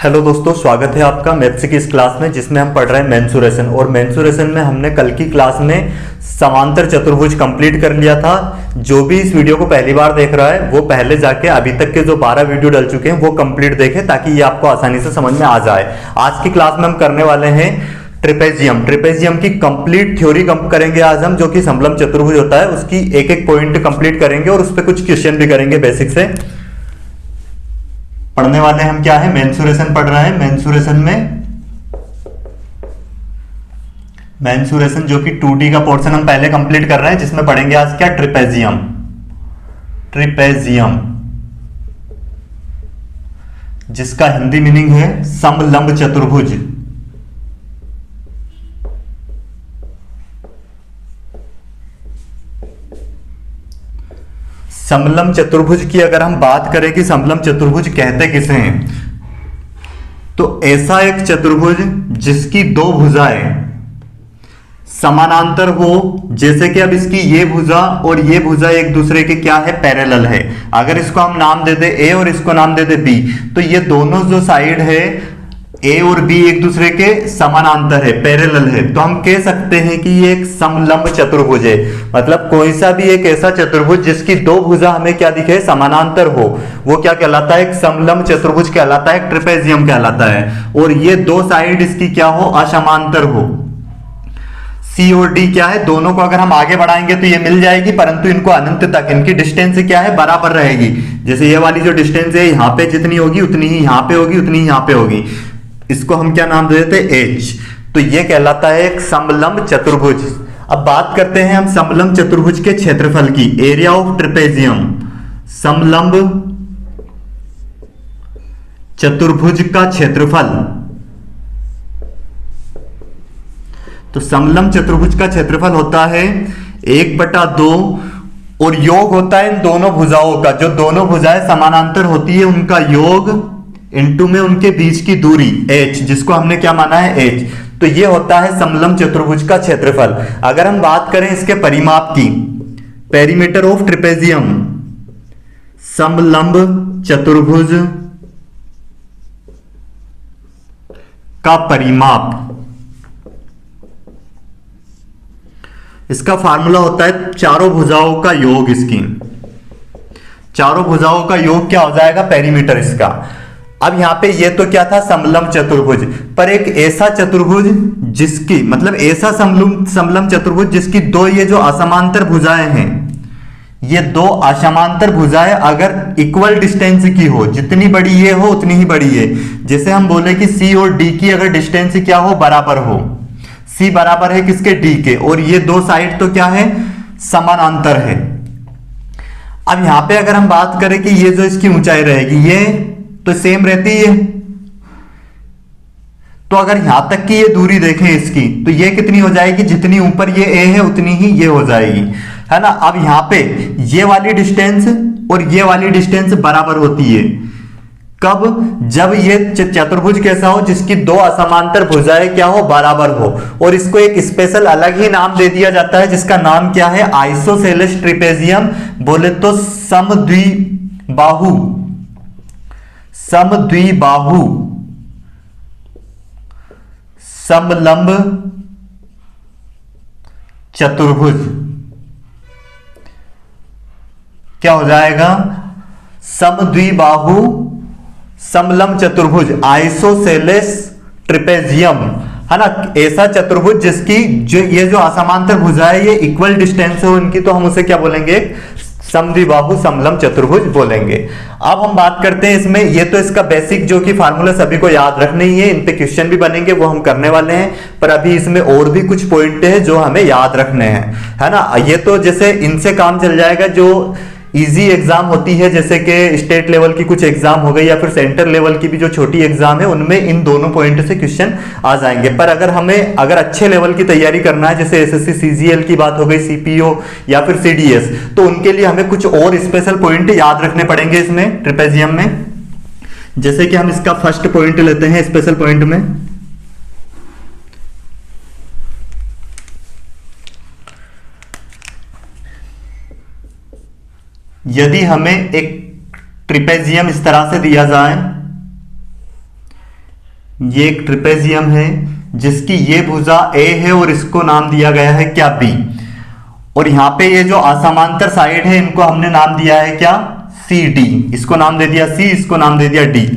Hello दोस्तों, स्वागत है आपका मैथ्स की इस क्लास में जिसमें हम पढ़ रहे हैं मेंसुरेशन। और मेंसुरेशन में हमने कल की क्लास में समांतर चतुर्भुज कंप्लीट कर लिया था। जो भी इस वीडियो को पहली बार देख रहा है वो पहले जाके अभी तक के जो 12 वीडियो डल चुके हैं वो कंप्लीट देखे ताकि ये आपको आसानी से समझ में आ जाए। आज की क्लास में हम करने वाले हैं ट्रेपेजियम की कंप्लीट थ्योरी करेंगे आज हम, जो कि समलंब चतुर्भुज होता है उसकी एक एक पॉइंट कंप्लीट करेंगे और उस पर कुछ क्वेश्चन भी करेंगे। बेसिक से पढ़ने वाले हम क्या है, मेंसुरेशन पढ़ रहे हैं। मेंसुरेशन जो कि 2D का पोर्शन हम पहले कंप्लीट कर रहे हैं, जिसमें पढ़ेंगे आज क्या, ट्रिपेजियम जिसका हिंदी मीनिंग है समलंब चतुर्भुज। समलंब चतुर्भुज की अगर हम बात करें कि समलंब चतुर्भुज कहते किसे हैं, तो ऐसा एक चतुर्भुज जिसकी दो भुजाएं समानांतर हो। जैसे कि अब इसकी ये भुजा और ये भुजा एक दूसरे के क्या है, पैरेलल है। अगर इसको हम नाम दे दे ए और इसको नाम दे दे बी, तो ये दोनों जो साइड है ए और बी एक दूसरे के समानांतर है, पैरेलल है, तो हम कह सकते हैं कि ये एक समलंब चतुर्भुज है। मतलब कोई सा भी एक ऐसा चतुर्भुज जिसकी दो भुजा हमें क्या दिखे, समानांतर हो, वो क्या कहलाता है, एक समलंब चतुर्भुज कहलाता है, ट्रेपेजियम कहलाता है। और ये दो साइड इसकी क्या हो, असमांतर हो। सी और डी क्या है, दोनों को अगर हम आगे बढ़ाएंगे तो ये मिल जाएगी, परंतु इनको अनंत तक इनकी डिस्टेंस क्या है, बराबर रहेगी। जैसे ये वाली जो डिस्टेंस है यहाँ पे जितनी होगी उतनी ही यहाँ पे होगी, उतनी ही यहाँ पे होगी। इसको हम क्या नाम दे देते हैं, एच। तो ये कहलाता है एक समलंब चतुर्भुज। अब बात करते हैं हम समलंब चतुर्भुज के क्षेत्रफल की, एरिया ऑफ ट्रेपेजियम। समलंब चतुर्भुज का क्षेत्रफल, तो समलंब चतुर्भुज का क्षेत्रफल होता है 1/2 और योग होता है इन दोनों भुजाओं का। जो दोनों भुजाएं समानांतर होती है उनका योग इनटू में उनके बीच की दूरी h, जिसको हमने क्या माना है, h। तो ये होता है समलंब चतुर्भुज का क्षेत्रफल। अगर हम बात करें इसके परिमाप की, पेरीमीटर ऑफ ट्रेपेजियम, समलंब चतुर्भुज का परिमाप, इसका फार्मूला होता है चारों भुजाओं का योग। इसकी चारों भुजाओं का योग क्या हो जाएगा, पेरीमीटर इसका। अब यहां पे ये तो क्या था, समलंब चतुर्भुज, पर एक ऐसा चतुर्भुज जिसकी मतलब ऐसा समलंब चतुर्भुज जिसकी दो ये जो असमांतर भुजाएं हैं, ये दो असमांतर भुजाएं अगर इक्वल डिस्टेंस की हो, जितनी बड़ी ये हो उतनी ही बड़ी है। जैसे हम बोले कि सी और डी की अगर डिस्टेंस क्या हो, बराबर हो, सी बराबर है किसके, डी के, और ये दो साइड तो क्या है, समानांतर है। अब यहां पे अगर हम बात करें कि ये जो इसकी ऊंचाई रहेगी ये तो सेम रहती है, तो अगर यहां तक की ये दूरी देखें इसकी, तो ये कितनी हो जाएगी, जितनी ऊपर ये ए है उतनी ही ये हो जाएगी, है ना। अब यहां पे ये वाली डिस्टेंस और ये वाली डिस्टेंस बराबर होती है कब, जब ये चतुर्भुज कैसा हो, जिसकी दो असमांतर भुजाएं क्या हो, बराबर हो। और इसको एक स्पेशल अलग ही नाम दे दिया जाता है, जिसका नाम क्या है, आइसोसेलेस ट्रेपेजियम, बोले तो समद्विबाहु समलंब चतुर्भुज क्या हो जाएगा, समद्विबाहु समलंब चतुर्भुज, आइसोसेलेस ट्रेपेजियम, है ना। ऐसा चतुर्भुज जिसकी ये जो असमांतर भुजाएं ये इक्वल डिस्टेंस हो उनकी, तो हम उसे क्या बोलेंगे, समद्विबाहु समलंब चतुर्भुज बोलेंगे। अब हम बात करते हैं इसमें, ये तो इसका बेसिक जो कि फार्मूला सभी को याद रखने ही है, इन पे क्वेश्चन भी बनेंगे, वो हम करने वाले हैं। पर अभी इसमें और भी कुछ पॉइंट है जो हमें याद रखने हैं, है ना। ये तो जैसे इनसे काम चल जाएगा, जो इजी एग्जाम होती है, जैसे कि स्टेट लेवल की कुछ एग्जाम हो गई या फिर सेंटर लेवल की भी जो छोटी एग्जाम है, उनमें इन दोनों पॉइंट से क्वेश्चन आ जाएंगे। पर अगर अच्छे लेवल की तैयारी करना है, जैसे एसएससी सीजीएल की बात हो गई, सीपीओ या फिर सीडीएस, तो उनके लिए हमें कुछ और स्पेशल पॉइंट याद रखने पड़ेंगे इसमें ट्रेपेजियम में। जैसे कि हम इसका फर्स्ट पॉइंट लेते हैं स्पेशल पॉइंट में, यदि हमें एक ट्रिपेजियम इस तरह से दिया जाए, ये एक ट्रिपेजियम है जिसकी ये भुजा ए है और इसको नाम दिया गया है क्या, बी। और यहां पे ये जो असमांतर साइड है इनको हमने नाम दिया है क्या, सी डी। इसको नाम दे दिया सी, इसको नाम दे दिया डी।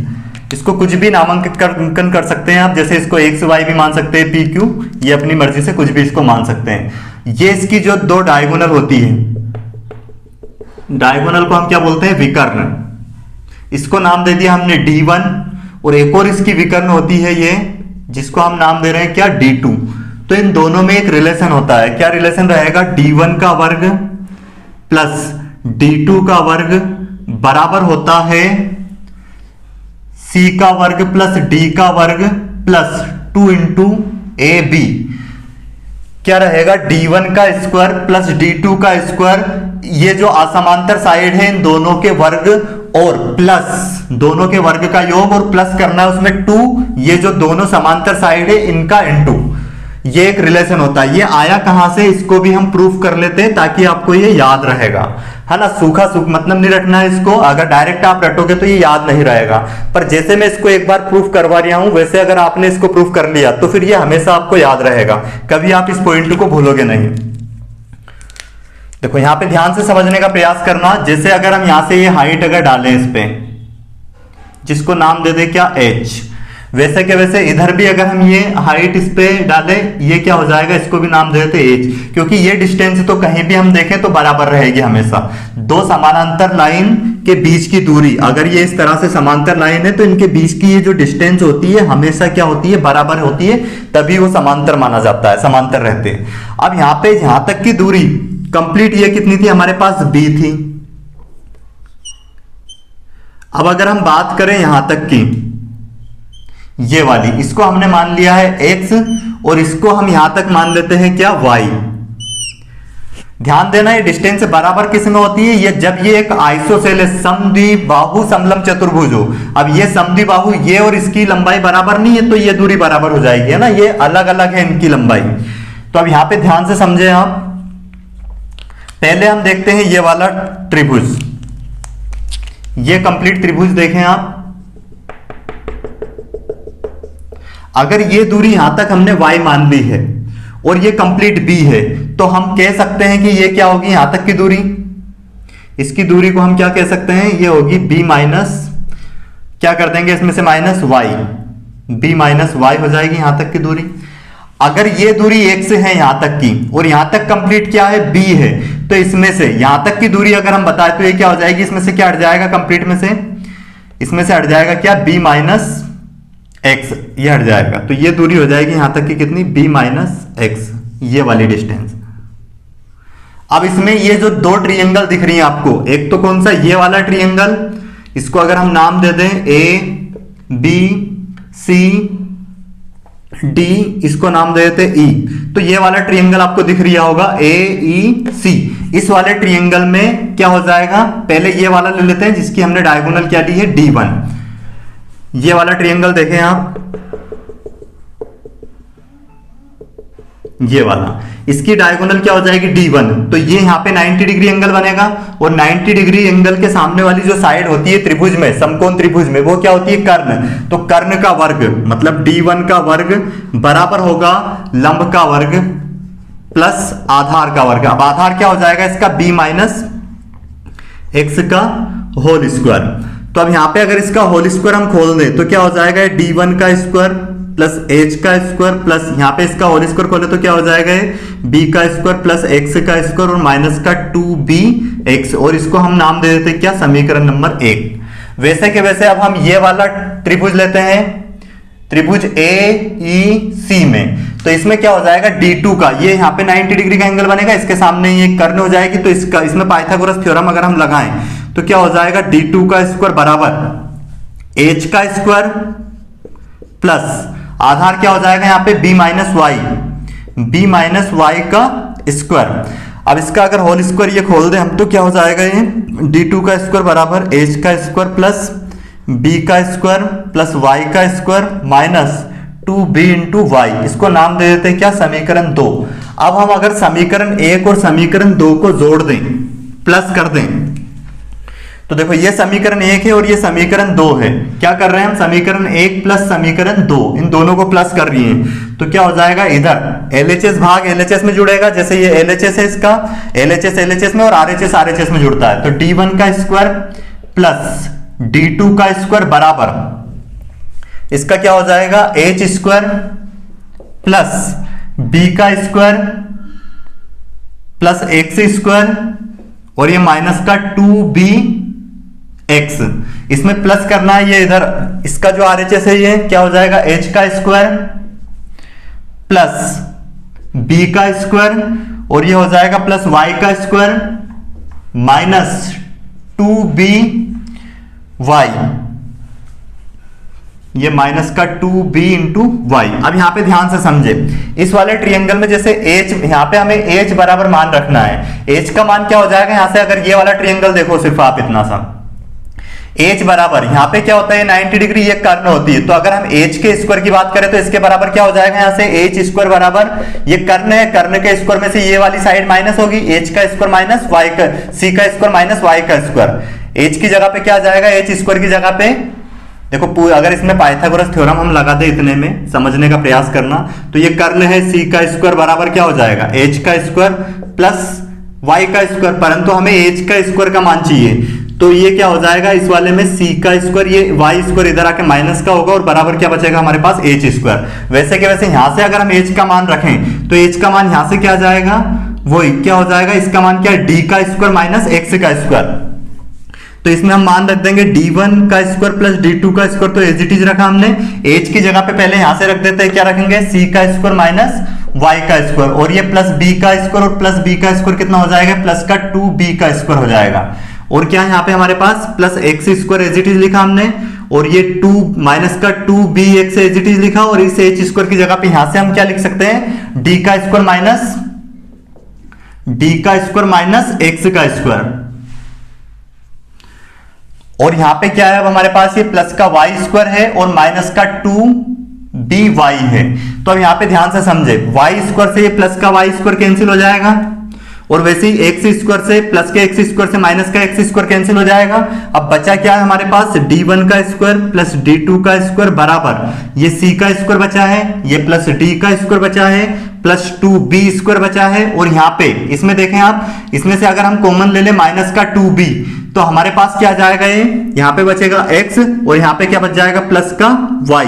इसको कुछ भी नामांकन कर सकते हैं आप, जैसे इसको एक्स वाई भी मान सकते हैं, पी क्यू, ये अपनी मर्जी से कुछ भी इसको मान सकते हैं। ये इसकी जो दो डायगोनल होती है, डायगोनल को हम क्या बोलते हैं, विकर्ण। इसको नाम दे दिया हमने D1। और एक और इसकी विकर्ण होती है ये, जिसको हम नाम दे रहे हैं क्या, D2। तो इन दोनों में एक रिलेशन होता है, क्या रिलेशन रहेगा, D1 का वर्ग प्लस D2 का वर्ग बराबर होता है C का वर्ग प्लस D का वर्ग प्लस 2 इंटू AB। क्या रहेगा, D1 का स्क्वायर प्लस D2 का स्क्वायर, ये जो असमांतर साइड है इन दोनों के वर्ग और प्लस दोनों के वर्ग का योग और प्लस करना है उसमें 2, ये जो दोनों समांतर साइड है इनका इनटू, ये एक रिलेशन होता है। ये आया कहां से, इसको भी हम प्रूफ कर लेते हैं ताकि आपको ये याद रहेगा, है ना। सूखा मतलब नहीं रखना है इसको, अगर डायरेक्ट आप रटोगे तो ये याद नहीं रहेगा। पर जैसे मैं इसको एक बार प्रूफ करवा रहा हूं, वैसे अगर आपने इसको प्रूफ कर लिया तो फिर ये हमेशा आपको याद रहेगा, कभी आप इस पॉइंट को भूलोगे नहीं। देखो यहां पे ध्यान से समझने का प्रयास करना। जैसे अगर हम यहां से ये हाइट अगर डालें इस पे, जिसको नाम दे दे क्या, h, वैसे के वैसे इधर भी अगर हम ये हाइट इस पे डालें, ये क्या हो जाएगा, इसको भी नाम दे देते h, क्योंकि ये डिस्टेंस तो कहीं भी हम देखें तो बराबर रहेगी हमेशा। दो समानांतर लाइन के बीच की दूरी, अगर ये इस तरह से समांतर लाइन है तो इनके बीच की ये जो डिस्टेंस होती है हमेशा क्या होती है, बराबर होती है, तभी वो समांतर माना जाता है, समांतर रहते हैं। अब यहाँ पे यहां तक की दूरी कंप्लीट ये कितनी थी हमारे पास, b थी। अब अगर हम बात करें यहां तक की, ये वाली, इसको हमने मान लिया है x और इसको हम यहां तक मान लेते हैं क्या, y। ध्यान देना ये डिस्टेंस बराबर किस में होती है, ये जब ये एक आइसोसेलेस समद्विबाहु समलंब चतुर्भुज हो। अब ये समद्विबाहु, ये और इसकी लंबाई बराबर नहीं है तो ये दूरी बराबर हो जाएगी, है ना, ये अलग अलग है इनकी लंबाई। तो अब यहां पे ध्यान से समझे आप। पहले हम देखते हैं ये वाला त्रिभुज, ये कंप्लीट त्रिभुज देखें आप। अगर ये दूरी यहां तक हमने y मान ली है और ये कंप्लीट b है, तो हम कह सकते हैं कि ये क्या होगी, यहां तक की दूरी, इसकी दूरी को हम क्या कह सकते हैं, ये होगी b माइनस, क्या कर देंगे इसमें से minus y, b minus y हो जाएगी यहां तक की दूरी। अगर ये दूरी x है यहां तक की और यहां तक कंप्लीट क्या है, b है, तो इसमें से यहां तक की दूरी अगर हम बताए तो ये क्या हो जाएगी, इसमें से क्या हट जाएगा, कंप्लीट में से, इसमें से हट जाएगा क्या, b माइनस x, ये हट जाएगा। तो ये दूरी हो जाएगी यहां तक की कितनी, b माइनस x, ये वाली डिस्टेंस। अब इसमें ये जो दो ट्रायंगल दिख रही है आपको, एक तो कौन सा, ये वाला ट्रायंगल, इसको अगर हम नाम दे दें a b c d, इसको नाम दे देते E, तो ये वाला ट्रायंगल आपको दिख रहा होगा AEC। इस वाले ट्रायंगल में क्या हो जाएगा, पहले ये वाला ले लेते हैं जिसकी हमने डायगोनल क्या ली है, D1। ये वाला ट्रायंगल देखें आप, ये वाला, इसकी डायगोनल क्या हो जाएगी, D1। तो ये यहाँ पे 90 डिग्री एंगल बनेगा और 90 डिग्री एंगल के सामने वाली जो साइड होती है त्रिभुज में, समकोण त्रिभुज में, वो क्या होती है, कर्ण। तो कर्ण का वर्ग मतलब D1 का वर्ग बराबर होगा लंब का वर्ग प्लस आधार का वर्ग। अब आधार क्या हो जाएगा इसका, b माइनस एक्स का होल स्क्वायर। तो अब यहाँ पे अगर इसका होल स्क्वायर हम खोल दें तो क्या हो जाएगा, D1 का स्क्वायर प्लस h का स्क्वायर प्लस यहाँ पे इसका होल स्क्वायर खोले तो क्या हो जाएगा, b का स्क्वायर प्लस x का स्क्वायर और माइनस का 2bx, और इसको हम नाम दे देते हैं क्या, समीकरण नंबर 1। वैसे के वैसे अब हम ये वाला त्रिभुज लेते हैं, त्रिभुज AEC में, तो इसमें क्या हो जाएगा, D2 का, ये यहाँ पे 90 डिग्री का एंगल बनेगा, इसके सामने ये कर्ण हो जाएगी, तो इसका, इसमें पाइथागोरस थ्योरम अगर हम लगाएं तो क्या हो जाएगा, D2 का स्क्वायर बराबर h का स्क्वायर प्लस आधार क्या हो जाएगा यहाँ पे, b माइनस वाई का स्क्वायर। अब इसका अगर होल स्क्वायर ये खोल दे हम तो क्या हो जाएगा, ये D2 का स्क्वायर बराबर h का स्क्वायर प्लस b का स्क्वायर प्लस y का square minus 2b into y, इसको नाम दे देते हैं क्या, समीकरण 2। अब हम अगर समीकरण 1 और समीकरण 2 को जोड़ दें, प्लस कर दें, तो देखो ये समीकरण 1 है और ये समीकरण 2 है। क्या कर रहे हैं हम, समीकरण 1 प्लस समीकरण 2, इन दोनों को प्लस कर रही हैं। तो क्या हो जाएगा, इधर LHS भाग LHS में जुड़ेगा, जैसे ये LHS है इसका, LHS LHS में और RHS RHS में जुड़ता है। तो D1 का स्क्वायर प्लस D2 का स्क्वायर बराबर इसका क्या हो जाएगा, H स्क्वायर प्लस B का स्क्वायर प्लस X स्क्वायर और ये माइनस का 2BX, इसमें प्लस करना है, ये इधर इसका जो RHS है ये क्या हो जाएगा, H का स्क्वायर प्लस B का स्क्वायर और ये हो जाएगा प्लस Y का स्क्वायर माइनस 2BY, ये माइनस का 2B इंटू वाई। अब यहां पे ध्यान से समझे, इस वाले ट्रिएंगल में जैसे H, यहां पे हमें H बराबर मान रखना है। H का मान क्या हो जाएगा, यहां से अगर ये वाला ट्रिएंगल देखो सिर्फ आप इतना सा, H बराबर यहां पे क्या होता है, 90 डिग्री ये कर्ण होती है। तो अगर हम H के स्क्वायर की बात करें तो इसके बराबर क्या हो जाएगा, यहां से H स्क्वायर बराबर ये कर्ण है, कर्ण के स्क्वायर में से ये वाली साइड माइनस होगी, H का स्क्वायर माइनस Y का, C का स्क्वायर माइनस Y का स्क्वायर। H की जगह पे क्या आ जाएगा, H स्क्वायर की जगह पे देखो, अगर इसमें पाइथागोरस थ्योरम हम लगा दे, इतने में समझने का प्रयास करना, तो ये कर्ण है C का स्क्वायर बराबर क्या हो जाएगा, H का स्क्वायर प्लस Y का स्क्वायर, परंतु हमें H का स्क्वायर का मान चाहिए। तो ये क्या हो जाएगा, इस वाले में C का स्क्वायर, ये Y स्क्वायर इधर आके माइनस का होगा और बराबर क्या बचेगा हमारे पास, H स्क्वायर। वैसे के वैसे यहां से अगर हम H का मान रखें तो H का मान यहां से क्या आ जाएगा, वही क्या हो जाएगा, इसका मान क्या है, D का स्क्वायर माइनस X का स्क्वायर। तो इसमें हम मान रख देंगे D1 का स्क्वायर प्लस D2 का स्क्वायर, तो एज इट इज रखा हमने। H की जगह पे पहले यहां से रख देते हैं, क्या रखेंगे, C का स्क्वायर माइनस Y का स्क्वायर और ये प्लस B का स्क्वायर और प्लस B का स्क्वायर कितना हो जाएगा, प्लस का 2B का स्क्वायर हो जाएगा। और क्या यहाँ पे हमारे पास plus X square as it is लिखा हमने और ये 2 माइनस का 2BX एज इट इज लिखा और इस H स्क्वायर की जगह पे यहां से हम क्या लिख सकते हैं, D का स्क्वायर माइनस X का स्क्वायर। और यहां पे क्या है, अब हमारे पास ये प्लस का Y स्क्वायर है और माइनस का 2BY है। तो अब यहां पे ध्यान से समझे, Y स्क्वायर से ये प्लस का Y स्क्वायर कैंसिल हो जाएगा और वैसे ही X स्क्वायर से प्लस के X स्क्वायर से माइनस का X स्क्वायर कैंसिल हो जाएगा। अब बचा क्या है हमारे पास, D1 का स्क्वायर प्लस D2 का स्क्वायर बराबर ये C का स्क्वायर बचा है, ये प्लस D का स्क्वायर बचा है प्लस 2B स्क्वायर बचा है। और यहाँ पे इसमें देखें आप, इसमें से अगर हम कॉमन ले ले माइनस का 2B, तो हमारे पास क्या जाएगा, ये यहाँ पे बचेगा X और यहाँ पे क्या बच जाएगा, प्लस का Y,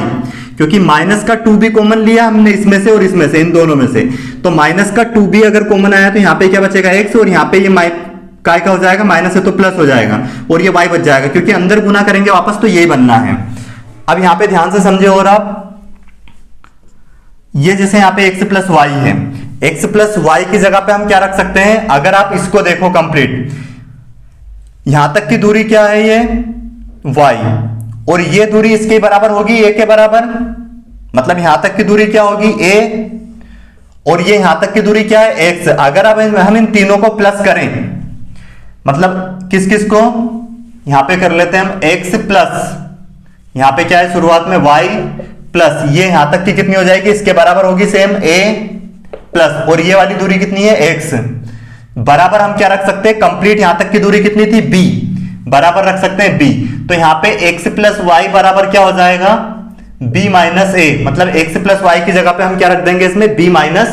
क्योंकि माइनस का 2B कॉमन लिया हमने इसमें से और इसमें से, इन दोनों में से। तो माइनस का 2B अगर कॉमन आया तो यहाँ पे क्या बचेगा, X, और यहाँ पे ये काय का हो जाएगा, माइनस है तो प्लस हो जाएगा और ये Y बच जाएगा, क्योंकि अंदर गुना करेंगे वापस तो यही बनना है। अब यहाँ पे ध्यान से समझे, और आप ये जैसे यहाँ पे x प्लस वाई है, x प्लस वाई की जगह पे हम क्या रख सकते हैं, अगर आप इसको देखो कंप्लीट, यहां तक की दूरी क्या है, ये y, और ये दूरी इसके बराबर होगी a के बराबर, मतलब यहां तक की दूरी क्या होगी a, और ये यहां तक की दूरी क्या है x। अगर अब हम इन तीनों को प्लस करें, मतलब किस किस को, यहां पे कर लेते हैं हम x प्लस, यहां पे क्या है शुरुआत में y प्लस, ये यहां तक की कितनी हो जाएगी, इसके बराबर होगी सेम a प्लस, और ये वाली दूरी कितनी है x, बराबर हम क्या रख सकते हैं, कंप्लीट यहां तक की दूरी कितनी थी b, बराबर रख सकते हैं b। तो यहां पे x प्लस वाई बराबर क्या हो जाएगा, b माइनस a, मतलब x प्लस वाई की जगह पे हम क्या रख देंगे इसमें, b माइनस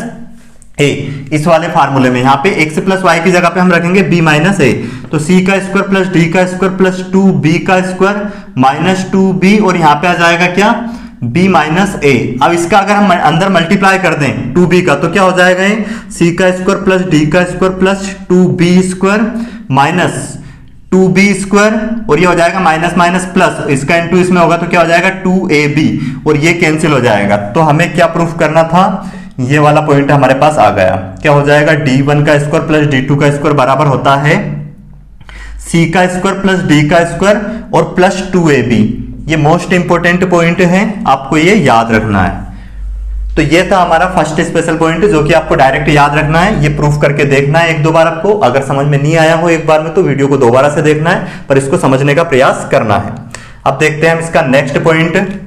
a। इस वाले फार्मूले में यहाँ पे x प्लस वाई की जगह पे हम रखेंगे b माइनस a। तो c का स्क्वायर प्लस d का स्क्वायर प्लस 2b का स्क्वायर माइनस 2b, और यहाँ पे आ जाएगा क्या, b माइनस a। अब इसका अगर हम अंदर मल्टीप्लाई कर दें 2b का, तो क्या हो जाएगा, ये c का स्क्वायर प्लस d का square plus 2b square minus 2b square, और ये हो जाएगा माइनस माइनस प्लस, इसका इनटू इसमें होगा तो क्या हो जाएगा 2ab, और ये कैंसिल हो जाएगा। तो हमें क्या प्रूफ करना था, ये वाला पॉइंट हमारे पास आ गया। क्या हो जाएगा, d1 का स्क्वायर प्लस d2 का स्क्वायर बराबर होता है c का स्क्वायर प्लस d का स्क्वायर और प्लस 2ab। ये मोस्ट इंपोर्टेंट पॉइंट है, आपको ये याद रखना है। तो ये था हमारा फर्स्ट स्पेशल पॉइंट, जो कि आपको डायरेक्ट याद रखना है, ये प्रूफ करके देखना है एक दो बार आपको। अगर समझ में नहीं आया हो एक बार में तो वीडियो को दोबारा से देखना है, पर इसको समझने का प्रयास करना है। अब देखते हैं हम इसका नेक्स्ट पॉइंट।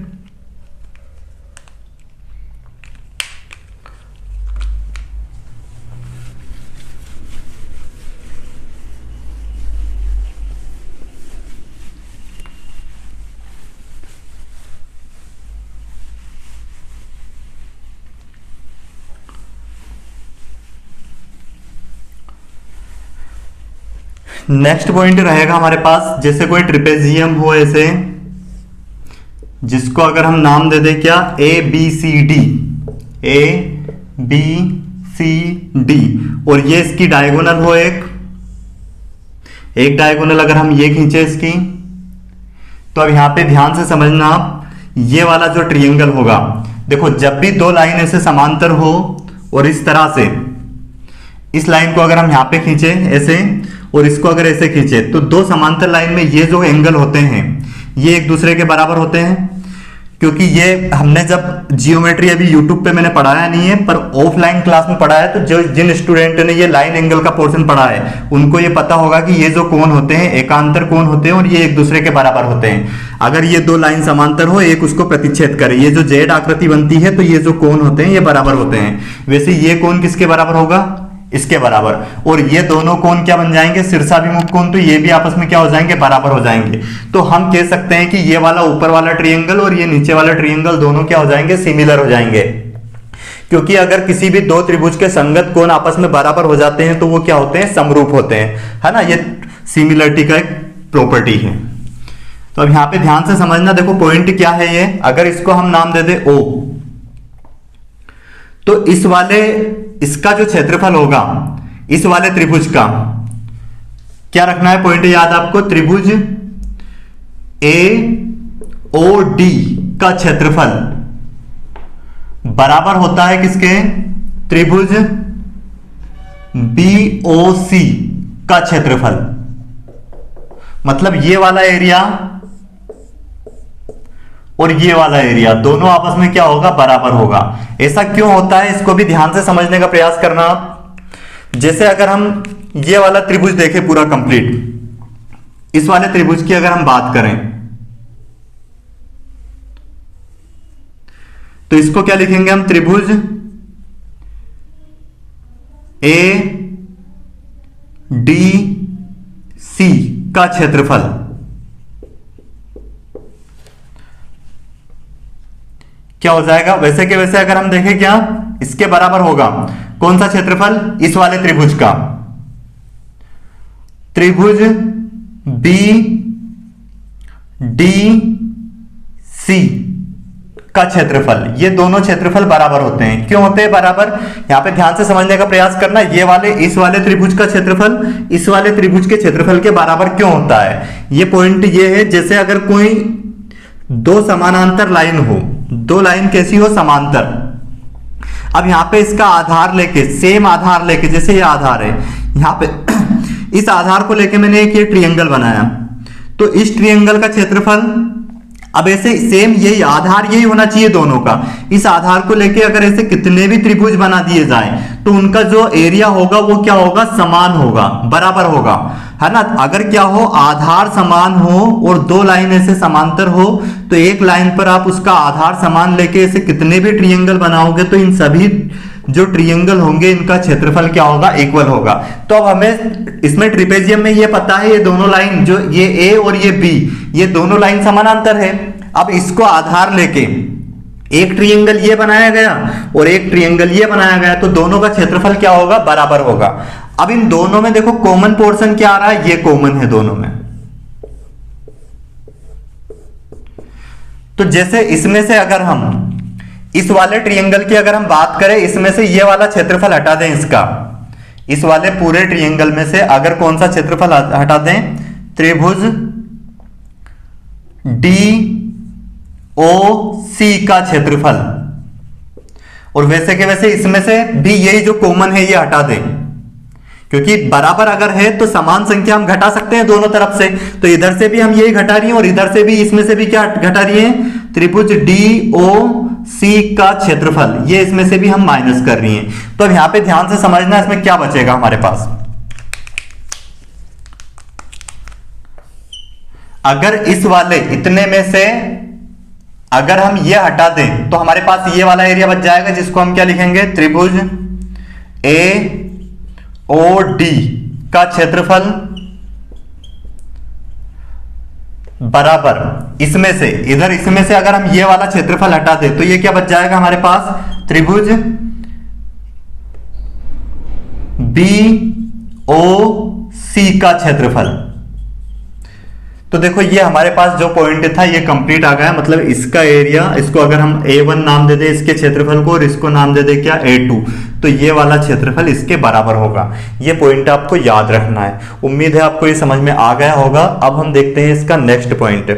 नेक्स्ट पॉइंट रहेगा हमारे पास, जैसे कोई ट्रिपेजियम हो ऐसे, जिसको अगर हम नाम दे दें क्या, A B C D, A B C D, और ये इसकी डायगोनल हो एक डायगोनल अगर हम ये खींचे इसकी, तो अब यहां पे ध्यान से समझना आप, ये वाला जो ट्रायंगल होगा, देखो जब भी दो लाइन ऐसे समांतर हो और इस तरह से, इस लाइन को अगर हम यहां पे खींचे ऐसे और इसको अगर ऐसे खींचे, तो दो समांतर लाइन में ये जो एंगल होते हैं ये एक दूसरे के बराबर होते हैं। क्योंकि ये हमने जब जियोमेट्री अभी यूट्यूब पे मैंने पढ़ाया नहीं है, पर ऑफलाइन क्लास में पढ़ा है, तो जो जिन स्टूडेंट ने ये लाइन एंगल का पोर्शन पढ़ा है उनको ये पता होगा कि ये जो कोण होते हैं एकांतर कोण होते हैं और ये एक दूसरे के बराबर होते हैं। अगर ये दो लाइन समांतर हो, एक उसको प्रतिच्छेद करे, ये जो जेड आकृति बनती है, तो ये जो कोण होते हैं ये बराबर होते हैं। वैसे ये कोण किसके बराबर होगा, इसके बराबर, और ये दोनों कोण क्या बन जाएंगे, शीर्षाभिमुख कोण, तो ये भी आपस में क्या हो जाएंगे, बराबर हो जाएंगे। तो हम कह सकते हैं कि ये वाला ऊपर वाला ट्रायंगल और ये नीचे वाला ट्रायंगल दोनों क्या हो जाएंगे, सिमिलर हो जाएंगे। क्योंकि अगर किसी भी दो त्रिभुज के संगत कोण आपस में बराबर हो जाते हैं तो वो क्या होते हैं, समरूप होते हैं, है ना। ये सिमिलरिटी का एक प्रॉपर्टी है। तो अब यहां पे ध्यान से समझना, देखो पॉइंट क्या है ये, अगर इसको हम नाम दे दे O, तो इस वाले, इसका जो क्षेत्रफल होगा इस वाले त्रिभुज का, क्या रखना है पॉइंट याद आपको, त्रिभुज AOD का क्षेत्रफल बराबर होता है किसके, त्रिभुज BOC का क्षेत्रफल। मतलब ये वाला एरिया और ये वाला एरिया दोनों आपस में क्या होगा, बराबर होगा। ऐसा क्यों होता है, इसको भी ध्यान से समझने का प्रयास करना। जैसे अगर हम ये वाला त्रिभुज देखें पूरा कंप्लीट, इस वाले त्रिभुज की अगर हम बात करें, तो इसको क्या लिखेंगे हम, त्रिभुज ADC का क्षेत्रफल क्या हो जाएगा, वैसे के वैसे अगर हम देखें क्या, इसके बराबर होगा कौन सा क्षेत्रफल, इस वाले त्रिभुज का, त्रिभुज BDC का क्षेत्रफल। ये दोनों क्षेत्रफल बराबर होते हैं। क्यों होते हैं बराबर, यहां पे ध्यान से समझने का प्रयास करना। ये वाले, इस वाले त्रिभुज का क्षेत्रफल इस वाले त्रिभुज के क्षेत्रफल के बराबर क्यों होता है, ये पॉइंट ये है, जैसे अगर कोई दो समानांतर लाइन हो, दो लाइन कैसी हो, समांतर। अब यहां पे इसका आधार लेके, सेम आधार लेके, जैसे ये आधार है, यहां पे इस आधार को लेके मैंने एक ये ट्रायंगल बनाया, तो इस ट्रायंगल का क्षेत्रफल, अब ऐसे सेम यही आधार यही होना चाहिए दोनों का। इस आधार को लेके अगर ऐसे कितने भी त्रिभुज बना दिए जाएं, तो उनका जो एरिया होगा वो क्या होगा, समान होगा, बराबर होगा, है ना। अगर क्या हो, आधार समान हो और दो लाइन ऐसे समांतर हो, तो एक लाइन पर आप उसका आधार समान लेके ऐसे कितने भी ट्रायंगल बनाओगे, तो इन सभी जो ट्रायंगल होंगे इनका क्षेत्रफल क्या होगा, इक्वल होगा। तो अब हमें इसमें ट्रिपेजियम में ये पता है, ये दोनों लाइन, जो ये A और ये B, ये दोनों लाइन समानांतर है। अब इसको आधार लेके एक ट्रायंगल ये बनाया गया और एक ट्रायंगल ये बनाया गया, तो दोनों का क्षेत्रफल क्या होगा, बराबर होगा। अब इन दोनों में देखो कॉमन पोर्शन क्या आ रहा है, ये कॉमन है दोनों में। तो जैसे इसमें से अगर हम इस वाले ट्रायंगल की अगर हम बात करें, इसमें से ये वाला क्षेत्रफल हटा दें, इसका, इस वाले पूरे ट्रायंगल में से अगर कौन सा क्षेत्रफल हटा दें, त्रिभुज DOC का क्षेत्रफल, और वैसे के वैसे इसमें से भी यही जो कॉमन है ये हटा दें, क्योंकि बराबर अगर है तो समान संख्या हम घटा सकते हैं दोनों तरफ से। तो इधर से भी हम यही घटा रही हैं और इधर से भी, इसमें से भी क्या घटा रही है, त्रिभुज DOC का क्षेत्रफल, ये इसमें से भी हम माइनस कर रही हैं। तो अब यहां पे ध्यान से समझना, इसमें क्या बचेगा हमारे पास, अगर इस वाले इतने में से अगर हम ये हटा दें, तो हमारे पास ये वाला एरिया बच जाएगा, जिसको हम क्या लिखेंगे, त्रिभुज AOD का क्षेत्रफल बराबर इसमें से, इधर इसमें से अगर हम ये वाला क्षेत्रफल हटा दें, तो ये क्या बच जाएगा हमारे पास, त्रिभुज BOC सी का क्षेत्रफल। तो देखो ये हमारे पास जो पॉइंट था ये कंप्लीट आ गया, मतलब इसका एरिया, इसको अगर हम A1 नाम दे दे इसके क्षेत्रफल को, और इसको नाम दे दे क्या A2, तो ये वाला क्षेत्रफल इसके बराबर होगा। ये पॉइंट आपको याद रखना है। उम्मीद है आपको ये समझ में आ गया होगा। अब हम देखते हैं इसका नेक्स्ट पॉइंट।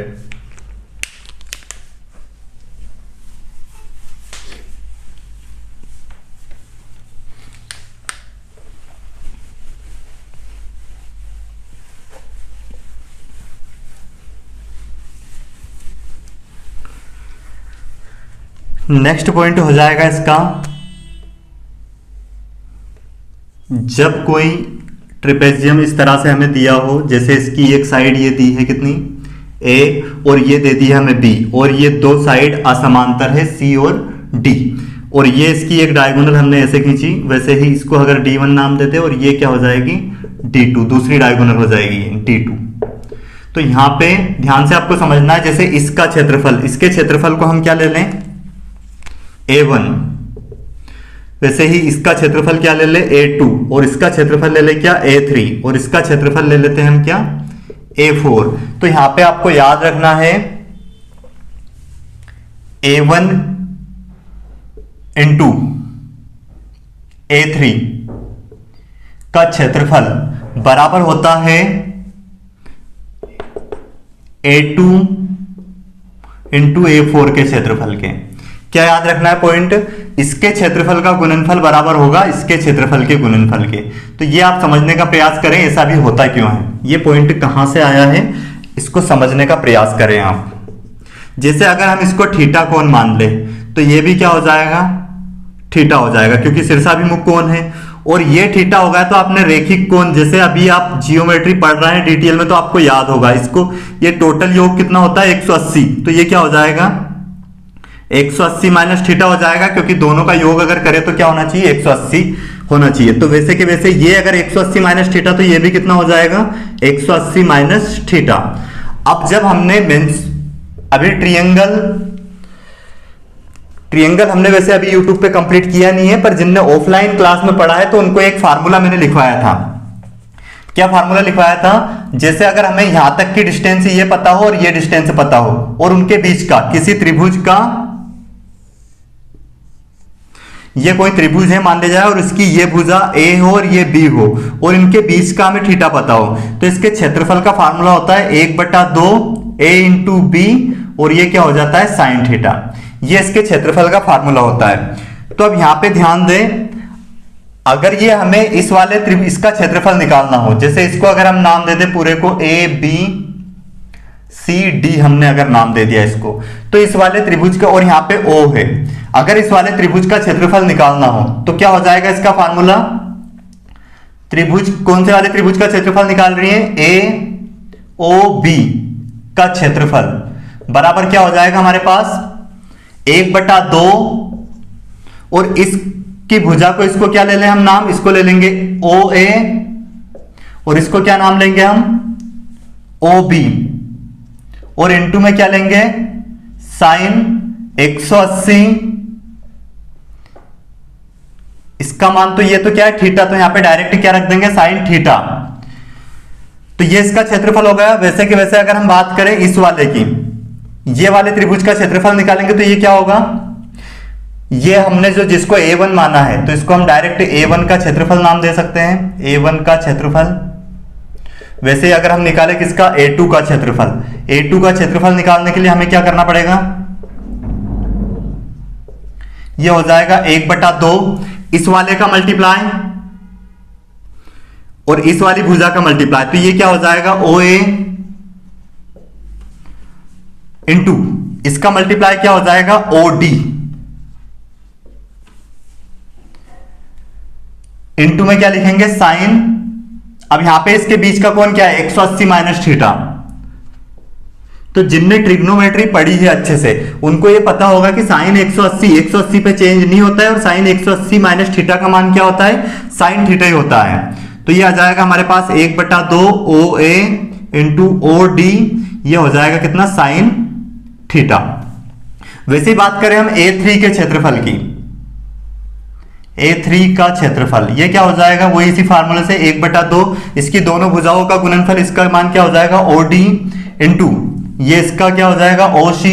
नेक्स्ट पॉइंट हो जाएगा इसका, जब कोई ट्रेपेजियम इस तरह से हमें दिया हो, जैसे इसकी एक साइड ये दी है कितनी A, और ये दे दी है हमें B, और ये दो साइड असमांतर है C और D, और ये इसकी एक डायगोनल हमने ऐसे खींची, वैसे ही इसको अगर D1 नाम देते, और ये क्या हो जाएगी D2, दूसरी डायगोनल हो जाएगी D2। तो यहां पे ध्यान से आपको समझना है, जैसे इसका क्षेत्रफल, इसके क्षेत्रफल को हम क्या ले लें A1, वैसे ही इसका क्षेत्रफल क्या ले ले A2, और इसका क्षेत्रफल ले ले क्या A3, और इसका क्षेत्रफल ले लेते हैं हम क्या A4। तो यहां पे आपको याद रखना है A1 इंटू A3 का क्षेत्रफल बराबर होता है A2 इंटू A4 के क्षेत्रफल के। क्या याद रखना है पॉइंट, इसके क्षेत्रफल का गुणनफल बराबर होगा इसके क्षेत्रफल के गुणनफल के। तो ये आप समझने का प्रयास करें ऐसा भी होता क्यों है, ये पॉइंट कहां से आया है, इसको समझने का प्रयास करें आप। जैसे अगर हम इसको थीटा कोण मान ले, तो ये भी क्या हो जाएगा थीटा हो जाएगा, क्योंकि शीर्षाभिमुख कोण है, और ये थीटा होगा। तो आपने रेखिक कोण, जैसे अभी आप जियोमेट्री पढ़ रहे हैं डिटेल में, तो आपको याद होगा इसको, ये टोटल योग कितना होता है 180, तो ये क्या हो जाएगा 180 माइनस थीटा हो जाएगा, क्योंकि दोनों का योग अगर करें तो क्या होना चाहिए 180 होना चाहिए। तो वैसे के वैसे ये अगर 180 माइनस थीटा, तो ये भी कितना हो जाएगा 180 माइनस थीटा। अब जब हमने मीन्स अभी ट्रिएंगल हमने वैसे अभी यूट्यूब पे कंप्लीट किया नहीं है, पर जिनने ऑफलाइन क्लास में पढ़ा है तो उनको एक फार्मूला मैंने लिखवाया था। क्या फार्मूला लिखवाया था, जैसे अगर हमें यहां तक की डिस्टेंस ये पता हो और ये डिस्टेंस पता हो, और उनके बीच का किसी त्रिभुज का, ये कोई त्रिभुज है मान लिया जाए, और इसकी ये भुजा A हो और ये B हो, और इनके बीच का हमें थीटा पता हो, तो इसके क्षेत्रफल का फार्मूला होता है 1/2 A इंटू B, और ये क्या हो जाता है साइन थीटा। ये इसके क्षेत्रफल का फार्मूला होता है। तो अब यहां पे ध्यान दें, अगर ये हमें इस वाले इसका क्षेत्रफल निकालना हो, जैसे इसको अगर हम नाम दे दें पूरे को A B C D, हमने अगर नाम दे दिया इसको, तो इस वाले त्रिभुज का, और यहाँ पे O है, अगर इस वाले त्रिभुज का क्षेत्रफल निकालना हो तो क्या हो जाएगा इसका फार्मूला, त्रिभुज कौन से वाले त्रिभुज का क्षेत्रफल निकाल रही है AOB का क्षेत्रफल बराबर क्या हो जाएगा हमारे पास 1/2, और इसकी भुजा को, इसको क्या ले लें हम नाम, इसको ले लेंगे OA, और इसको क्या नाम लेंगे हम OB, और इनटू में क्या लेंगे साइन 180, इसका मान तो ये तो क्या है थीटा, तो यहां पे डायरेक्ट क्या रख देंगे साइन थीटा। तो ये इसका क्षेत्रफल हो गया। वैसे कि वैसे अगर हम बात करें इस वाले की, ये वाले त्रिभुज का क्षेत्रफल निकालेंगे तो ये क्या होगा, ये हमने जो जिसको A1 माना है, तो इसको हम डायरेक्ट A1 का क्षेत्रफल नाम दे सकते हैं, A1 का क्षेत्रफल। वैसे ही अगर हम निकाले किसका A2 का क्षेत्रफल, A2 का क्षेत्रफल निकालने के लिए हमें क्या करना पड़ेगा, ये हो जाएगा 1/2 इस वाले का मल्टीप्लाई और इस वाली भुजा का मल्टीप्लाई, तो ये क्या हो जाएगा OA इंटू इसका मल्टीप्लाई क्या हो जाएगा OD इंटू में क्या लिखेंगे साइन। अब यहां पे इसके बीच का कोण क्या है 180 माइनस थीटा। तो जिनने ट्रिग्नोमेट्री पढ़ी है अच्छे से उनको ये पता होगा कि साइन 180 पे चेंज नहीं होता है, और साइन 180 माइनस थीटा का मान क्या होता है साइन थीटा ही होता है। तो ये आ जाएगा हमारे पास 1/2 OA इंटू OD, ये हो जाएगा कितना साइन थीटा। वैसे ही बात करें हम A3 के क्षेत्रफल की, A3 का क्षेत्रफल, ये क्या हो जाएगा, वही इसी फार्मूले से 1/2 इसकी दोनों भुजाओं का गुणनफल, इसका मान क्या हो जाएगा OD इंटू ये इसका क्या हो जाएगा OC,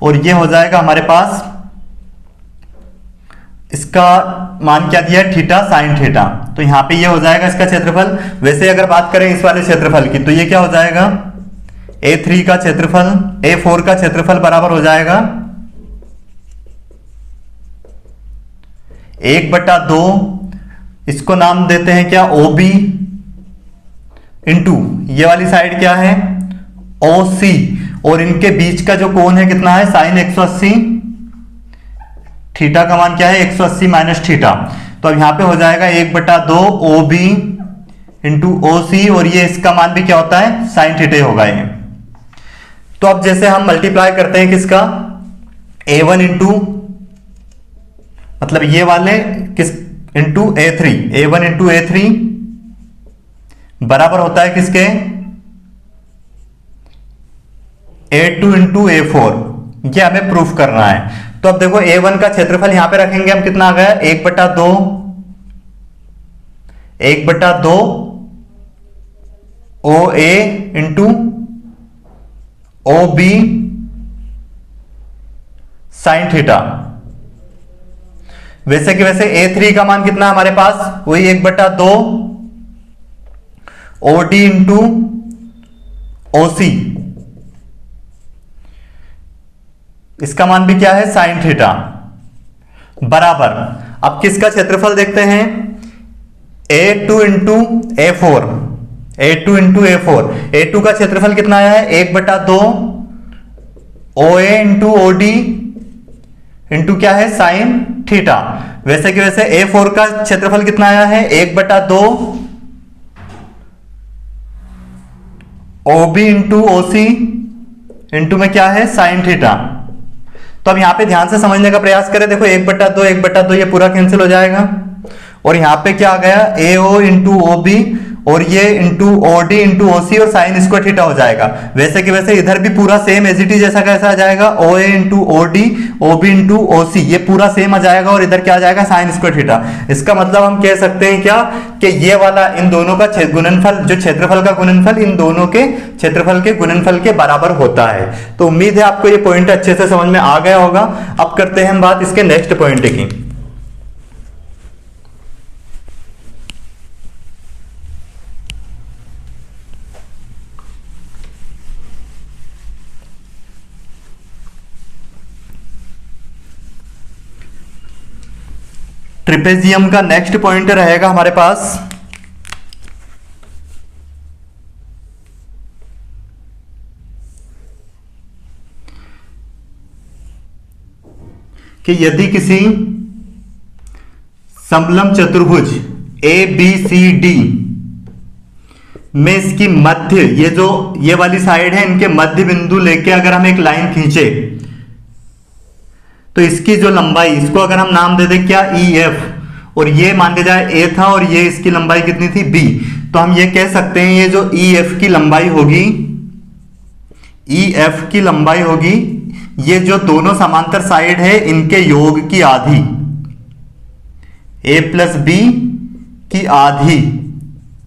और ये हो जाएगा हमारे पास इसका मान क्या दिया है थीटा साइन थीटा, तो यहां पे ये हो जाएगा इसका क्षेत्रफल। वैसे अगर बात करें इस वाले क्षेत्रफल की तो ये क्या हो जाएगा A3 का क्षेत्रफल A4 का क्षेत्रफल बराबर हो जाएगा 1/2, इसको नाम देते हैं क्या OB इंटू ये वाली साइड क्या है OC, और इनके बीच का जो कोण है कितना है साइन 180, थीटा का मान क्या है 180 माइनस थीटा, तो अब यहां पे हो जाएगा 1/2 OB इंटू OC, और ये इसका मान भी क्या होता है साइन थीटा होगा ये। तो अब जैसे हम मल्टीप्लाई करते हैं किसका A1 इंटू मतलब ये वाले किस into A3, A1 into A3 बराबर होता है किसके A2 इंटू A4, ये हमें प्रूफ करना है। तो अब देखो A1 का क्षेत्रफल यहां पे रखेंगे हम, कितना आ गया 1/2 OA into OB sine theta. वैसे कि वैसे A3 का मान कितना है हमारे पास, वही 1/2 OD इंटू OC, इसका मान भी क्या है साइन थीटा बराबर। अब किसका क्षेत्रफल देखते हैं A2 into A4, A2 into A4, A2 का क्षेत्रफल कितना आया है 1/2 OA इंटू OD इंटू क्या है साइन थीटा। वैसे कि वैसे A4 का क्षेत्रफल कितना आया है 1/2 OB इंटू OC इंटू में क्या है साइन थीटा। तो अब यहां पे ध्यान से समझने का प्रयास करें, देखो 1/2 ये पूरा कैंसिल हो जाएगा, और यहां पे क्या आ गया AO इंटू OB, और ये इंटू OD इंटू OC, और साइन स्क्वायर थीटा हो जाएगा। वैसे कि वैसे इधर भी पूरा सेम एज इट इज जैसा कैसा आ जाएगा OA into OD OB into OC, ये पूरा सेम आ जाएगा, और इधर क्या आ जाएगा साइन स्क्वायर थीटा। इसका मतलब हम कह सकते हैं क्या कि ये वाला इन दोनों का गुणनफल, जो क्षेत्रफल का गुणनफल इन दोनों के क्षेत्रफल के गुणनफल के बराबर होता है। तो उम्मीद है आपको ये पॉइंट अच्छे से समझ में आ गया होगा। अब करते हैं हम बात इसके नेक्स्ट पॉइंट की। ट्रिपेजियम का नेक्स्ट पॉइंट रहेगा हमारे पास कि यदि किसी समलंब चतुर्भुज ABCD में इसकी मध्य, ये वाली साइड है, इनके मध्य बिंदु लेके अगर हम एक लाइन खींचे तो इसकी जो लंबाई, इसको अगर हम नाम दे दें क्या EF, और ये मान लिया जाए A था और ये इसकी लंबाई कितनी थी B, तो हम ये कह सकते हैं ये जो EF की लंबाई होगी, EF की लंबाई होगी ये जो दोनों समांतर साइड है इनके योग की आधी, A प्लस B की आधी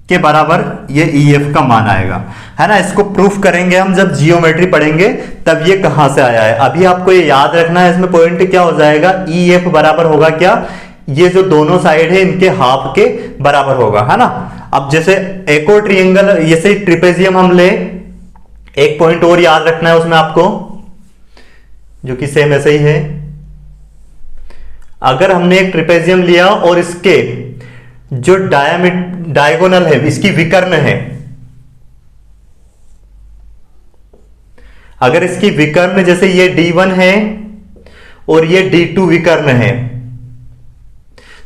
के बराबर ये EF का मान आएगा, है ना। इसको प्रूफ करेंगे हम जब जियोमेट्री पढ़ेंगे, तब ये कहां से आया है। अभी आपको ये याद रखना है, इसमें पॉइंट क्या हो जाएगा, EF बराबर होगा क्या, ये जो दोनों साइड है इनके हाफ के बराबर होगा, है ना। अब जैसे एक और ट्रायंगल, जैसे ट्रिपेजियम हम ले, एक पॉइंट और याद रखना है उसमें आपको, जो कि सेम ऐसे ही है। अगर हमने एक ट्रिपेजियम लिया और इसके जो डायगोनल है, इसकी विकर्ण है, अगर इसकी विकर्ण जैसे ये D1 है और ये D2 विकर्ण है,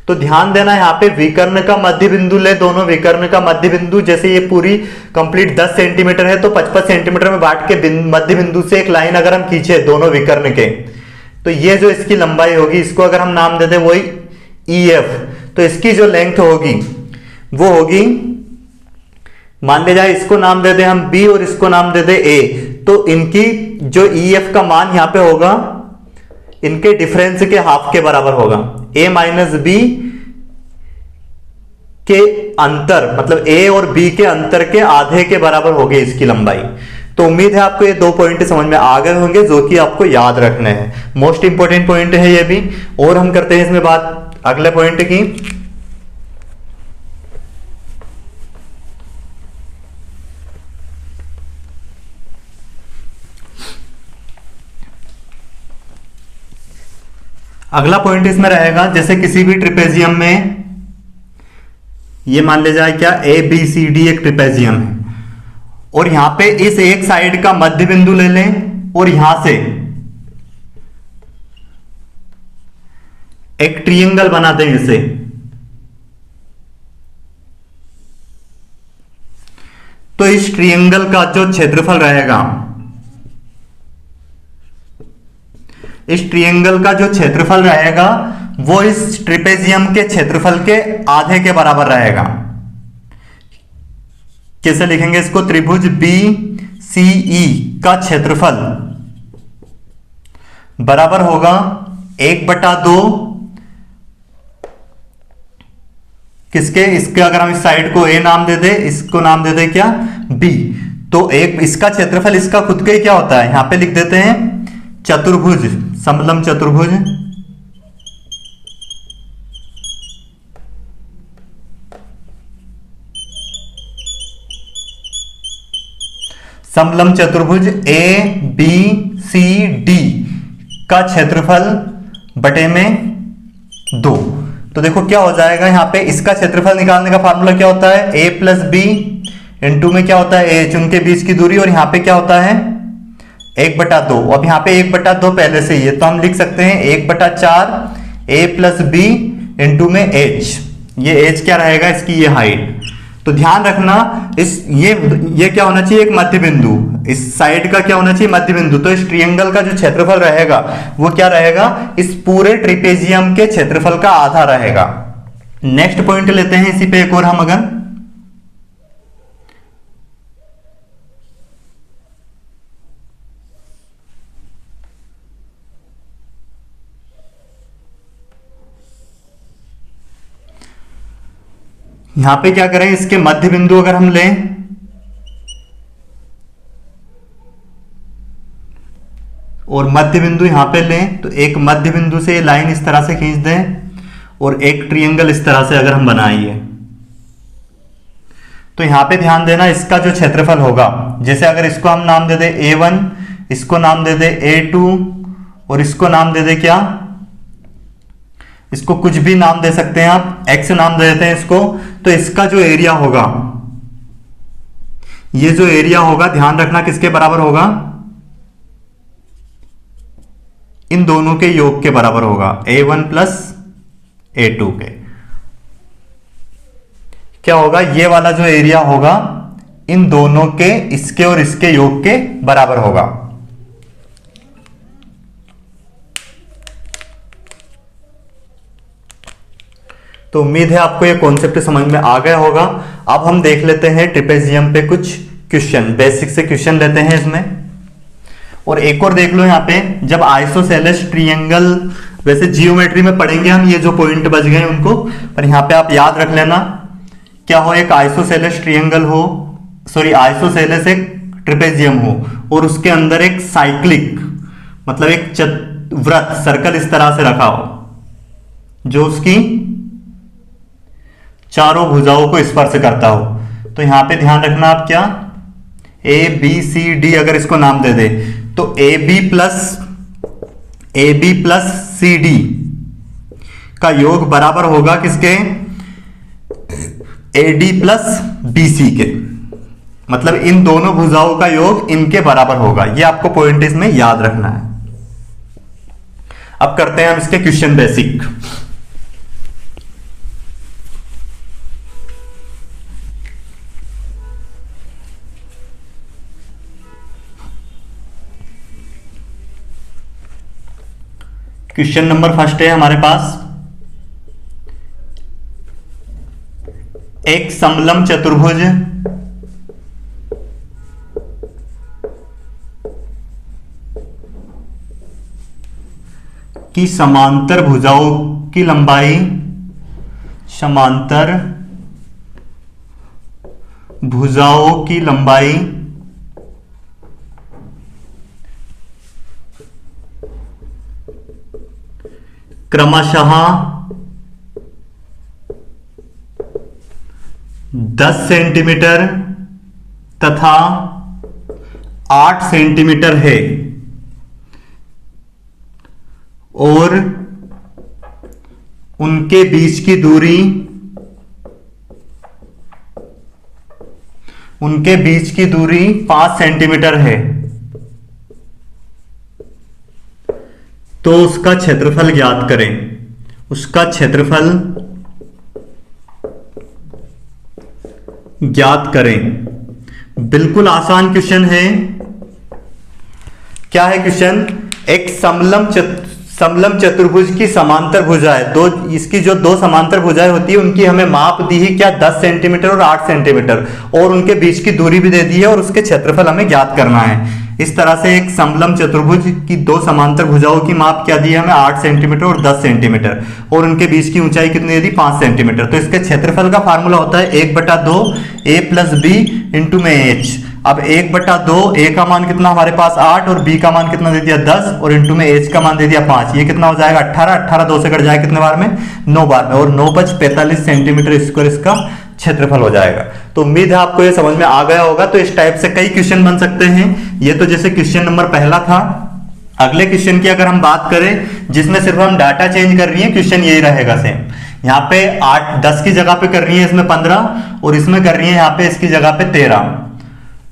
तो ध्यान देना यहां पे विकर्ण का मध्य बिंदु ले, दोनों विकर्ण का मध्य बिंदु, जैसे ये पूरी कंप्लीट 10 सेंटीमीटर है तो 55 सेंटीमीटर में बांट के मध्य बिंदु से एक लाइन अगर हम खींचे दोनों विकर्ण के, तो ये जो इसकी लंबाई होगी, इसको अगर हम नाम दे दें वही EF, तो इसकी जो लेंथ होगी वो होगी, मान ले जाए इसको नाम दे दें हम B और इसको नाम दे दें A, तो इनकी जो EF का मान यहां पे होगा इनके डिफरेंस के हाफ के बराबर होगा। ए माइनस बी के अंतर, मतलब ए और बी के अंतर के आधे के बराबर होगी इसकी लंबाई। तो उम्मीद है आपको ये 2 पॉइंट समझ में आ गए होंगे जो कि आपको याद रखने हैं। मोस्ट इंपॉर्टेंट पॉइंट है ये भी। और हम करते हैं इसमें बात अगले पॉइंट की। अगला पॉइंट इसमें रहेगा, जैसे किसी भी ट्रिपेजियम में, ये मान ले जाए क्या, ए बी सी डी एक ट्रिपेजियम है, और यहां पे इस एक साइड का मध्य बिंदु ले लें और यहां से एक ट्रायंगल बना दें इसे। तो इस ट्रायंगल का जो क्षेत्रफल रहेगा, इस ट्रायंगल का जो क्षेत्रफल रहेगा वो इस ट्रिपेजियम के क्षेत्रफल के आधे के बराबर रहेगा। कैसे लिखेंगे इसको, त्रिभुज बी सी ई का क्षेत्रफल बराबर होगा 1/2 किसके, इसके, अगर हम इस साइड को ए नाम दे दे, इसको नाम दे दे क्या, बी, तो एक इसका क्षेत्रफल इसका खुद का ही क्या होता है, यहां पे लिख देते हैं चतुर्भुज, समलम चतुर्भुज, समलम चतुर्भुज ए बी सी डी का क्षेत्रफल बटे में 2। तो देखो क्या हो जाएगा, यहां पे इसका क्षेत्रफल निकालने का फार्मूला क्या होता है, a प्लस बी इंटू में क्या होता है a, उनके बीच की दूरी, और यहां पे क्या होता है 1/2। अब यहां पे 1/2 पहले से ही है, तो हम लिख सकते हैं 1/4 a प्लस बी इंटू में h। ये h क्या रहेगा, इसकी ये हाइट। तो ध्यान रखना, इस ये क्या होना चाहिए, एक मध्य बिंदु, इस साइड का क्या होना चाहिए, मध्य बिंदु। तो इस ट्रायंगल का जो क्षेत्रफल रहेगा वो क्या रहेगा, इस पूरे ट्रिपेजियम के क्षेत्रफल का आधा रहेगा। नेक्स्ट पॉइंट लेते हैं इसी पे एक और हम, अगर यहां पे क्या करें, इसके मध्य बिंदु अगर हम लें, और मध्य बिंदु यहां पे लें, तो एक मध्य बिंदु से लाइन इस तरह से खींच दें, और एक ट्रायंगल इस तरह से अगर हम बनाएंगे, तो यहां पे ध्यान देना, इसका जो क्षेत्रफल होगा, जैसे अगर इसको हम नाम दे दे A1, इसको नाम दे दे A2, और इसको नाम दे दे क्या, इसको कुछ भी नाम दे सकते हैं आप, x नाम दे देते हैं इसको। तो इसका जो एरिया होगा, ये जो एरिया होगा, ध्यान रखना किसके बराबर होगा, इन दोनों के योग के बराबर होगा, A1 प्लस A2 के। क्या होगा, ये वाला जो एरिया होगा इन दोनों के, इसके और इसके योग के बराबर होगा। तो उम्मीद है आपको ये कॉन्सेप्ट समझ में आ गया होगा। अब हम देख लेते हैं ट्रिपेजियम पे कुछ क्वेश्चन, बेसिक से क्वेश्चन लेते हैं इसमें। और एक और देख लो यहाँ पे, जब आइसोसेलेस ट्रायंगल, वैसे जियोमेट्री में पढ़ेंगे हम ये जो पॉइंट बच गए उनको, पर यहाँ पे आप याद रख लेना, क्या हो, एक आइसोसेलेस ट्रायंगल हो, सॉरी आइसोसेलेस एक ट्रिपेजियम हो, और उसके अंदर एक साइक्लिक, मतलब एक वृत्त, सर्कल इस तरह से रखा हो जो उसकी चारों भुजाओं को स्पर्श करता हो। तो यहां पे ध्यान रखना आप, क्या ए बी सी डी अगर इसको नाम दे दे, तो A B plus C D का योग बराबर होगा किसके, A D plus B C के, मतलब इन दोनों भुजाओं का योग इनके बराबर होगा। ये आपको पॉइंट इसमें याद रखना है। अब करते हैं हम इसके question basic. Question number first है हमारे पास, एक समलम चतुर्भुज की समांतर भुजाओं की लंबाई समांतर भुजाओं की लंबाई क्रमशः 10 सेंटीमीटर तथा 8 सेंटीमीटर है और उनके बीच की दूरी 5 सेंटीमीटर है, तो उसका क्षेत्रफल ज्ञात करें। उसका क्षेत्रफल ज्ञात करें। बिल्कुल आसान क्वेश्चन है। क्या है क्वेश्चन? एक समलंब चतुर्भुज की समांतर भुजाएं, इसकी जो दो समांतर भुजाएं होती है उनकी हमें माप दी है क्या? 10 सेंटीमीटर और 8 सेंटीमीटर, और उनके बीच की दूरी भी दे दी है और उसके क्षेत्रफल हमें ज्ञात करना है। इस तरह से एक समलंब चतुर्भुज की दो समांतर भुजाओं की माप क्या दी है हमें? 8 सेंटीमीटर और 10 सेंटीमीटर, और उनके बीच की ऊंचाई कितनी दे दी? 5 सेंटीमीटर। तो इसके क्षेत्रफल का फार्मूला होता है 1/2 a प्लस बी इंटू में h। अब 1/2 a का मान कितना हमारे पास 8 और b का मान कितना दे दिया 10 और इंटू में h का मान दे दिया 5। ये कितना हो जाएगा? 18 2 से कट जाएगा कितने बार में? 9 बार में, और 9 5 45 सेंटीमीटर स्क्वायर इसका क्षेत्रफल हो जाएगा। तो उम्मीद है आपको ये समझ में आ गया होगा। तो इस टाइप से कई क्वेश्चन बन सकते हैं। ये तो जैसे क्वेश्चन नंबर पहला था। अगले क्वेश्चन की अगर हम बात करें जिसमें सिर्फ हम डाटा चेंज कर रही है, क्वेश्चन यही रहेगा सेम। यहाँ पे 10 की जगह पे कर रही है इसमें 15 और इसमें कर रही है यहाँ पे इसकी जगह पे 13,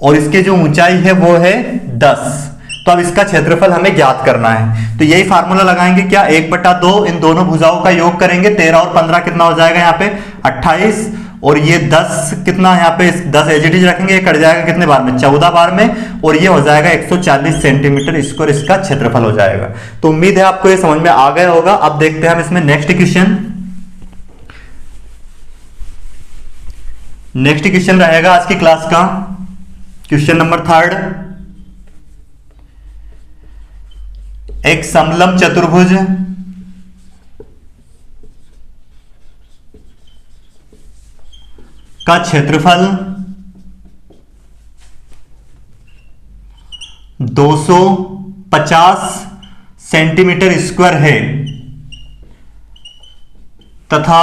और इसकी जो ऊंचाई है वो है 10। तो अब इसका क्षेत्रफल हमें ज्ञात करना है। तो यही फार्मूला लगाएंगे क्या? 1/2 इन दोनों भुजाओं का योग करेंगे, 13 और 15 कितना हो जाएगा यहाँ पे? 28, और ये 10 कितना यहाँ पे 10 एजिटीज रखेंगे, ये कट जाएगा कितने बार में? 14 बार में, और ये हो जाएगा 140 सेंटीमीटर स्क्वायर इसका क्षेत्रफल हो जाएगा। तो उम्मीद है आपको ये समझ में आ गया होगा। अब देखते हैं हम इसमें नेक्स्ट क्वेश्चन। नेक्स्ट क्वेश्चन रहेगा आज की क्लास का क्वेश्चन नंबर 3। एक समलंब चतुर्भुज का क्षेत्रफल 250 सेंटीमीटर स्क्वायर है तथा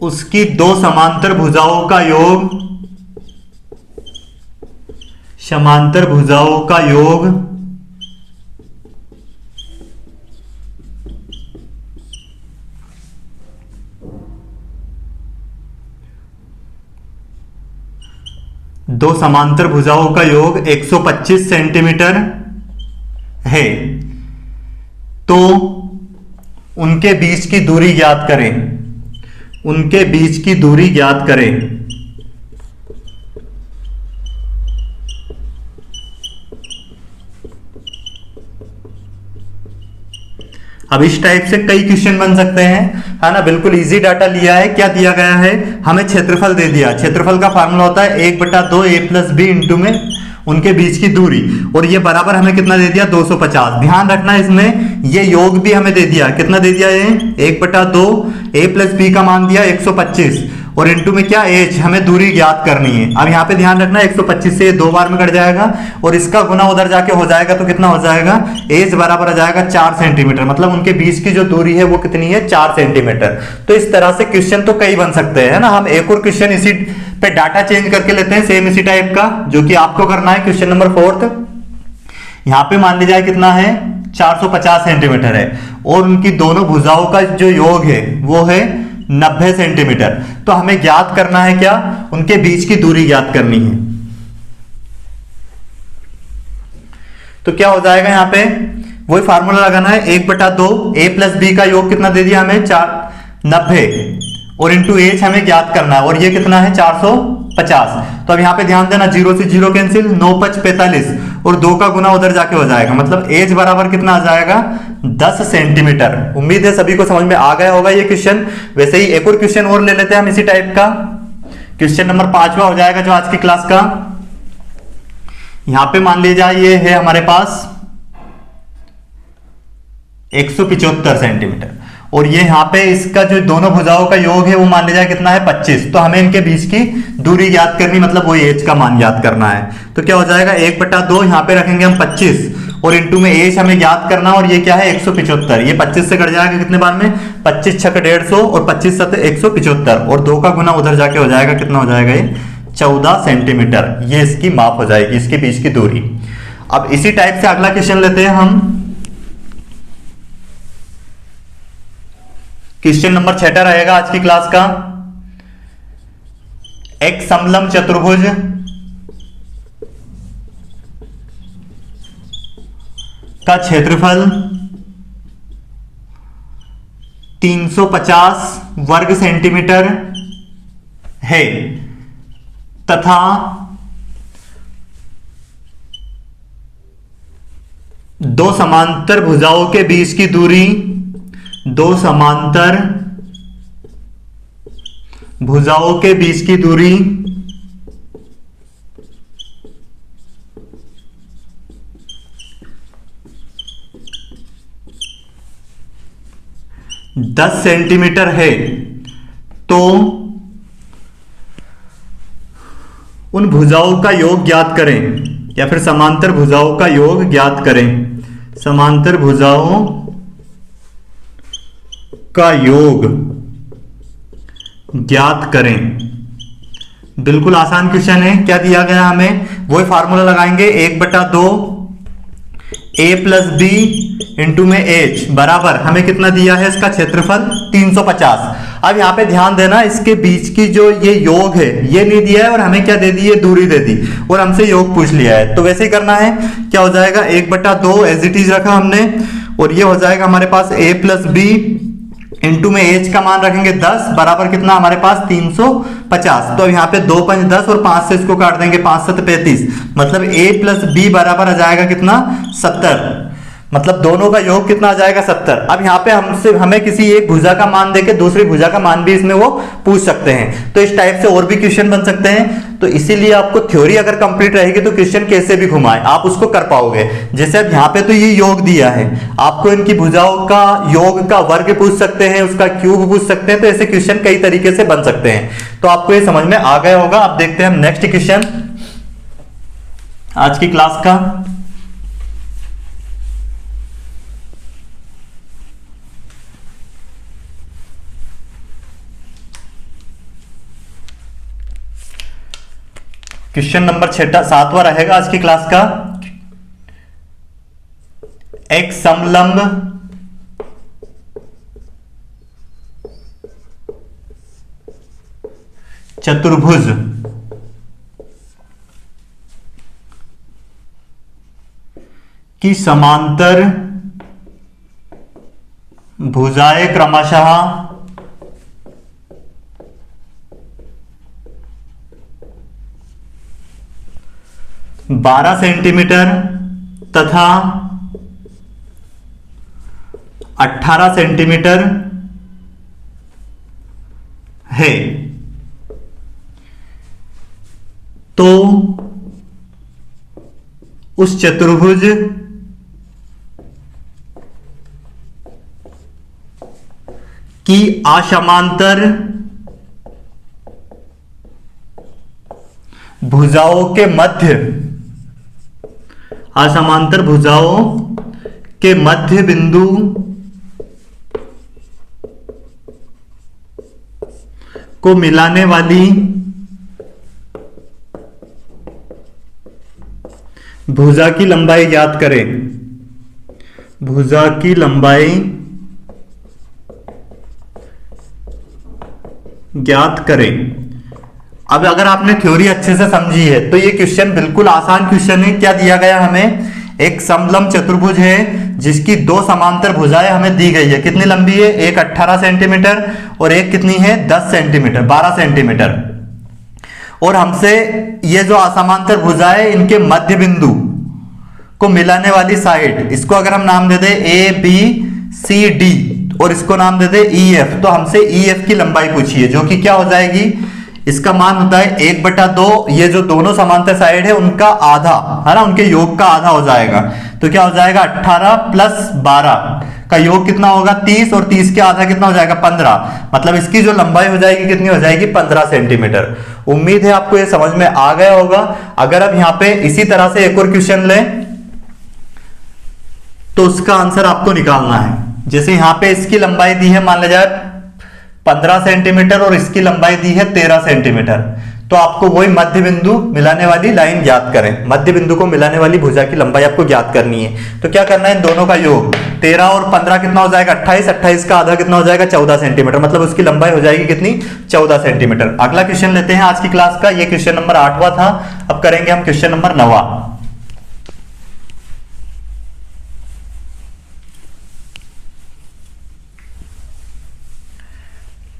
उसकी दो समांतर भुजाओं का योग दो समांतर भुजाओं का योग 125 सेंटीमीटर है, तो उनके बीच की दूरी ज्ञात करें। उनके बीच की दूरी ज्ञात करें। अब इस टाइप से कई क्वेश्चन बन सकते हैं, है ना। बिल्कुल इजी डाटा लिया है। क्या दिया गया है हमें? क्षेत्रफल दे दिया। क्षेत्रफल का फार्मूला होता है 1/2 a प्लस बी इंटू में उनके बीच की दूरी, और ये बराबर हमें कितना दे दिया? 250। ध्यान रखना इसमें ये योग भी हमें दे दिया। कितना दे दिया? ये 1/2 a प्लस बी का मान दिया 125, और इंटू में क्या? h, हमें दूरी ज्ञात करनी है। अब यहाँ पे ध्यान रखना 125 से 2 बार में कट जाएगा, और इसका गुना उधर जाके हो जाएगा, तो कितना हो जाएगा? h बराबर आ जाएगा 4 सेंटीमीटर। मतलब उनके बीच की जो दूरी है वो कितनी है? 4 सेंटीमीटर। तो इस तरह से क्वेश्चन तो कई बन सकते हैं, है ना। हम एक और क्वेश्चन इसी पे डाटा चेंज करके लेते हैं, सेम इसी टाइप का, जो कि आपको करना है। क्वेश्चन नंबर 4 यहाँ पे मान लीजिए कितना है? 450 सेंटीमीटर है, और उनकी दोनों भुजाओं का जो योग है वो है 90 सेंटीमीटर। तो हमें ज्ञात करना है क्या? उनके बीच की दूरी ज्ञात करनी है। तो क्या हो जाएगा यहाँ पे? वही फार्मूला लगाना है 1/2 a प्लस बी का योग कितना दे दिया हमें? 90, और इंटू h हमें ज्ञात करना है, और ये कितना है? 450। तो अब यहाँ पे ध्यान देना, 0 से 0 कैंसिल, 9 5 45, और 2 का गुना उधर जाके हो जाएगा। मतलब h बराबर कितना आ जाएगा? 10 सेंटीमीटर। उम्मीद है सभी को समझ में आ गया होगा ये क्वेश्चन। वैसे ही एक और क्वेश्चन और ले लेते हैं हम इसी टाइप का। क्वेश्चन नंबर 5वां हो जाएगा जो आज की क्लास का। यहां पे मान लीजिए ये है हमारे पास 175 सेंटीमीटर। और ये यहाँ पे इसका जो दोनों भुजाओं का योग है वो मान लिया जाए कितना है 25। तो हमें इनके बीच की दूरी ज्ञात करनी, मतलब वो एज का मान ज्ञात करना है। तो क्या हो जाएगा 1/2 यहाँ पे रखेंगे हम 25 और इंटू में एज हमें ज्ञात करना, और ये क्या है 175। ये 25 से कट जाएगा कितने बार में 25 छक 150 और 25 7 175 और 2 का गुना उधर जाके हो जाएगा, कितना हो जाएगा ये 14 सेंटीमीटर। ये इसकी माप हो जाएगी, इसके बीच की दूरी। अब इसी टाइप से अगला क्वेश्चन लेते हैं हम। क्वेश्चन नंबर 6 रहेगा आज की क्लास का। एक समलंब चतुर्भुज का क्षेत्रफल 350 वर्ग सेंटीमीटर है तथा दो समांतर भुजाओं के बीच की दूरी, दो समांतर भुजाओं के बीच की दूरी 10 सेंटीमीटर है, तो उन भुजाओं का योग ज्ञात करें, या फिर समांतर भुजाओं का योग ज्ञात करें। समांतर भुजाओं का योग ज्ञात करें। बिल्कुल आसान क्वेश्चन है। क्या दिया गया हमें, वही फार्मूला लगाएंगे 1/2 a प्लस बी इंटू में एच बराबर हमें कितना दिया है, इसका क्षेत्रफल 350। अब यहां पे ध्यान देना, इसके बीच की जो ये योग है ये नहीं दिया है और हमें क्या दे दी है, दूरी दे दी और हमसे योग पूछ लिया है। तो वैसे ही करना है, क्या हो जाएगा 1/2 एज इट इज रखा हमने, और ये हो जाएगा हमारे पास a प्लस बी इंटू में एच का मान रखेंगे 10 बराबर कितना हमारे पास 350। तो अब यहाँ पे 2 5 10 और 5 से इसको काट देंगे, 5 7 35, मतलब a प्लस बी बराबर आ जाएगा कितना 70। मतलब दोनों का योग कितना आ जाएगा 70। अब यहाँ पे हमें किसी एक भुजा का मान देके दूसरी भुजा का मान भी इसमें वो पूछ सकते हैं। तो इस टाइप से और भी क्वेश्चन बन सकते हैं। तो इसीलिए आपको थ्योरी अगर कंप्लीट रहेगी तो क्वेश्चन कैसे भी घुमाए आप उसको कर पाओगे। जैसे अब यहाँ पे तो ये योग दिया है, आपको इनकी भुजाओं का योग का वर्ग पूछ सकते हैं, उसका क्यूब पूछ सकते हैं। तो ऐसे क्वेश्चन कई तरीके से बन सकते हैं। तो आपको ये समझ में आ गया होगा। अब देखते हैं हम नेक्स्ट क्वेश्चन आज की क्लास का। क्वेश्चन नंबर 7वां रहेगा आज की क्लास का। एक समलंब चतुर्भुज की समांतर भुजाएं क्रमशः 12 सेंटीमीटर तथा 18 सेंटीमीटर है, तो उस चतुर्भुज की असमांतर भुजाओं के मध्य, असमांतर भुजाओं के मध्य बिंदु को मिलाने वाली भुजा की लंबाई ज्ञात करें। भुजा की लंबाई ज्ञात करें। अब अगर आपने थ्योरी अच्छे से समझी है तो ये क्वेश्चन बिल्कुल आसान क्वेश्चन है। क्या दिया गया हमें, एक समलंब चतुर्भुज है जिसकी दो समांतर भुजाएं हमें दी गई है। कितनी लंबी है, एक 18 सेंटीमीटर और एक कितनी है 10 सेंटीमीटर 12 सेंटीमीटर। और हमसे ये जो असमांतर भुजाएं इनके मध्य बिंदु को मिलाने वाली साइड, इसको अगर हम नाम दे दे ए बी सी डी और इसको नाम दे दे ई एफ, तो हमसे ई एफ की लंबाई पूछी है जो कि क्या हो जाएगी इसका मान होता है 1/2, ये जो दोनों समांतर साइड है उनका आधा, है ना, उनके योग का आधा हो जाएगा। तो क्या हो जाएगा, 18 + 12 का योग कितना होगा, 30, और 30 के आधा कितना हो जाएगा, 15। मतलब इसकी जो लंबाई हो जाएगी कितनी हो जाएगी, 15 सेंटीमीटर। उम्मीद है आपको ये समझ में आ गया होगा। अगर आप यहां पे इसी तरह से एक और क्वेश्चन लें तो उसका आंसर आपको निकालना है। जैसे यहां पे इसकी लंबाई दी है, मान लिया जाए 15 सेंटीमीटर, और इसकी लंबाई दी है 13 सेंटीमीटर, तो आपको वही मध्य बिंदु मिलाने वाली लाइन ज्ञात करें। मध्य बिंदु को मिलाने वाली भुजा की लंबाई आपको ज्ञात करनी है। तो क्या करना है, इन दोनों का योग 13 और 15 कितना हो जाएगा, 28, 28 का आधा कितना हो जाएगा, 14 सेंटीमीटर। मतलब उसकी लंबाई हो जाएगी कितनी, 14 सेंटीमीटर। अगला क्वेश्चन लेते हैं आज की क्लास का। ये क्वेश्चन नंबर 8वां था। अब करेंगे हम क्वेश्चन नंबर 9वां।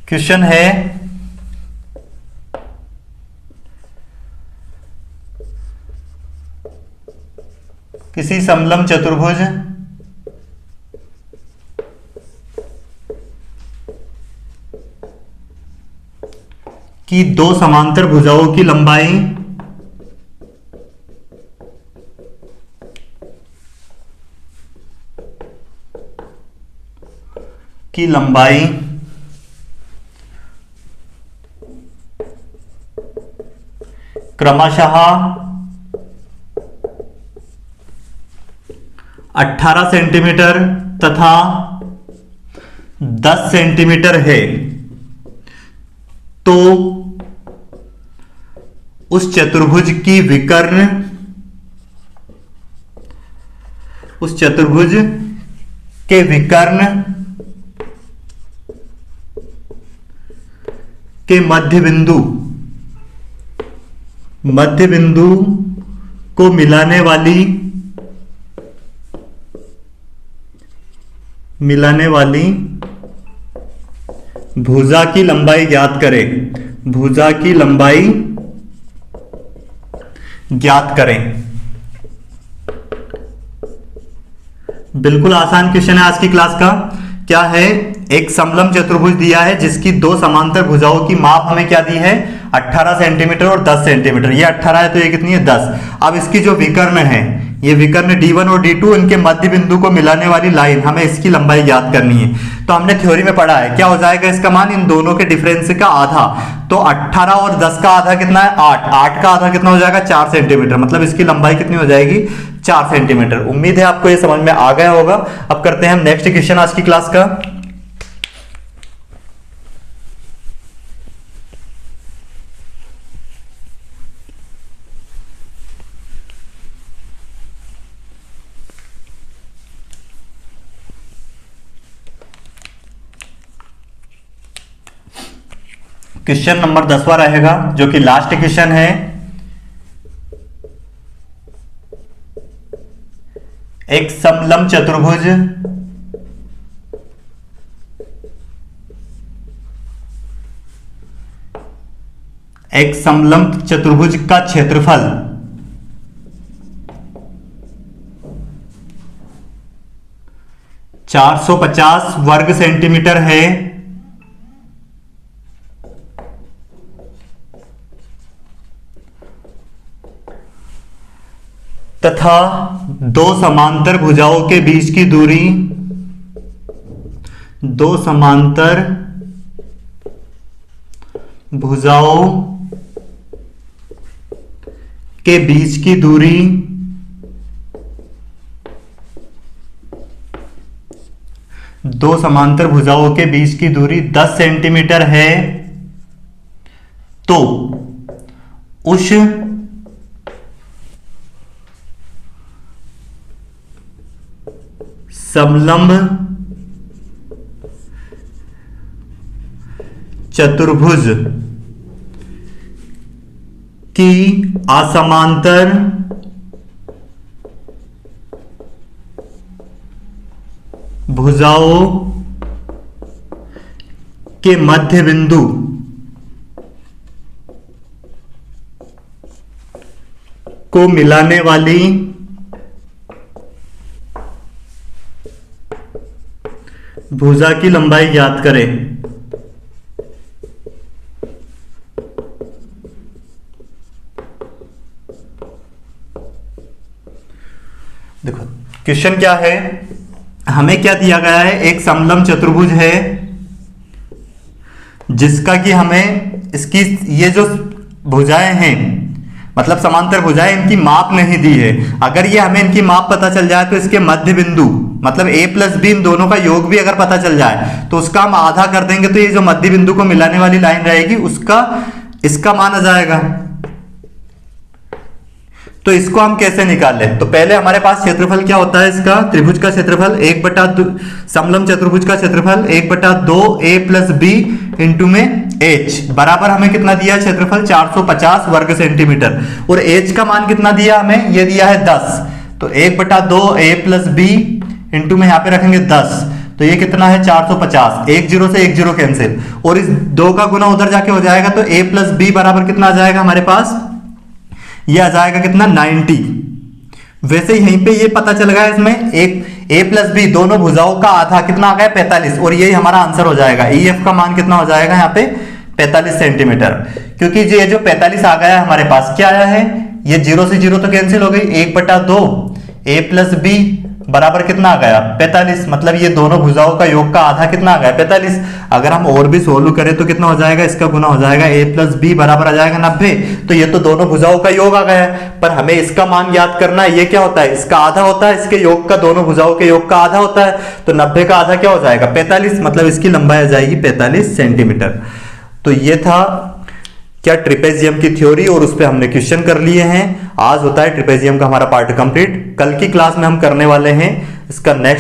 क्वेश्चन है, किसी समलंब चतुर्भुज की दो समांतर भुजाओं की लंबाई क्रमशः 18 सेंटीमीटर तथा 10 सेंटीमीटर है, तो उस चतुर्भुज के विकर्ण के मध्य बिंदु को मिलाने वाली भुजा की लंबाई ज्ञात करें। भुजा की लंबाई ज्ञात करें। बिल्कुल आसान क्वेश्चन है आज की क्लास का। क्या है, एक समलंब चतुर्भुज दिया है जिसकी दो समांतर भुजाओं की माप हमें क्या दी है, 18 सेंटीमीटर और 10 सेंटीमीटर। ये 18 है तो ये कितनी है, 10। अब इसकी जो विकर्ण है, ये विकर्ण D1 और D2, इनके मध्य बिंदु को मिलाने वाली लाइन, हमें इसकी लंबाई ज्ञात करनी है। तो हमने थ्योरी में पढ़ा है क्या हो जाएगा इसका मान, इन दोनों के डिफरेंस का आधा। तो 18 और 10 का आधा कितना है, 8। 8 का आधा कितना हो जाएगा, 4 सेंटीमीटर। मतलब इसकी लंबाई कितनी हो जाएगी, 4 सेंटीमीटर। उम्मीद है आपको ये समझ में आ गया होगा। अब करते हैं हम नेक्स्ट क्वेश्चन आज की क्लास का। क्वेश्चन नंबर 10वां रहेगा, जो कि लास्ट क्वेश्चन है। एक समलंब चतुर्भुज का क्षेत्रफल 450 वर्ग सेंटीमीटर है, तथा दो समांतर भुजाओं के बीच की दूरी, दो समांतर भुजाओं के बीच की दूरी 10 सेंटीमीटर है, तो उस समलंब चतुर्भुज की असमांतर भुजाओं के मध्य बिंदु को मिलाने वाली भुजा की लंबाई ज्ञात करें। क्वेश्चन क्या है, हमें क्या दिया गया है, एक समलंब चतुर्भुज है जिसका कि हमें इसकी ये जो भुजाएं हैं, मतलब समांतर भुजाएं, इनकी माप नहीं दी है। अगर ये हमें इनकी माप पता चल जाए तो इसके मध्य बिंदु मतलब a प्लस बी इन दोनों का योग भी अगर पता चल जाए तो उसका हम आधा कर देंगे, तो ये जो मध्य बिंदु को मिलाने वाली लाइन रहेगी उसका इसका मान आ जाएगा। तो इसको हम कैसे निकाल लें, तो पहले हमारे पास क्षेत्रफल क्या होता है इसका, त्रिभुज का क्षेत्रफल 1/2, समलंब चतुर्भुज का क्षेत्रफल 1/2 a प्लस बी इंटू में h बराबर हमें कितना दिया है क्षेत्रफल 450 वर्ग सेंटीमीटर, और h का मान कितना दिया हमें, ये दिया है 10। तो 1/2 a प्लस बी इंटू में यहाँ पे रखेंगे 10, तो ये कितना है 450, एक जीरो से एक जीरो कैंसिल, और इस 2 का गुना उधर जाके हो जाएगा, तो a प्लस बी बराबर कितना आ जाएगा हमारे पास, ये आ जाएगा कितना 90। वैसे यहीं पे ये पता चल गया इसमें एक a प्लस बी दोनों भुजाओं का आधा कितना आ गया 45, और यही हमारा आंसर हो जाएगा। EF का मान कितना हो जाएगा यहाँ पे 45 सेंटीमीटर, क्योंकि ये जो 45 आ गया है हमारे पास क्या आया है, ये जीरो से जीरो तो कैंसिल हो गई, 1/2 a प्लस बी बराबर कितना आ गया 45, मतलब ये दोनों भुजाओं का योग का आधा कितना आ गया 45। अगर हम और भी सोल्व करें तो कितना हो जाएगा, इसका गुना हो जाएगा, a प्लस बी बराबर आ जाएगा 90। तो ये तो दोनों भुजाओं का योग आ गया है, पर हमें इसका मान याद करना है, ये क्या होता है, इसका आधा होता है, इसके योग का, दोनों भुजाओं के योग का आधा होता है, तो 90 का आधा क्या हो जाएगा 45, मतलब इसकी लंबाई आ जाएगी 45 सेंटीमीटर। तो ये था क्या ट्रिपेजियम की थ्योरी, और उस पर हमने क्वेश्चन कर लिए हैं। आज होता है ट्रिपेजियम का हमारा पार्ट कंप्लीट। कल की क्लास में हम करने वाले हैं इसका नेक्स्ट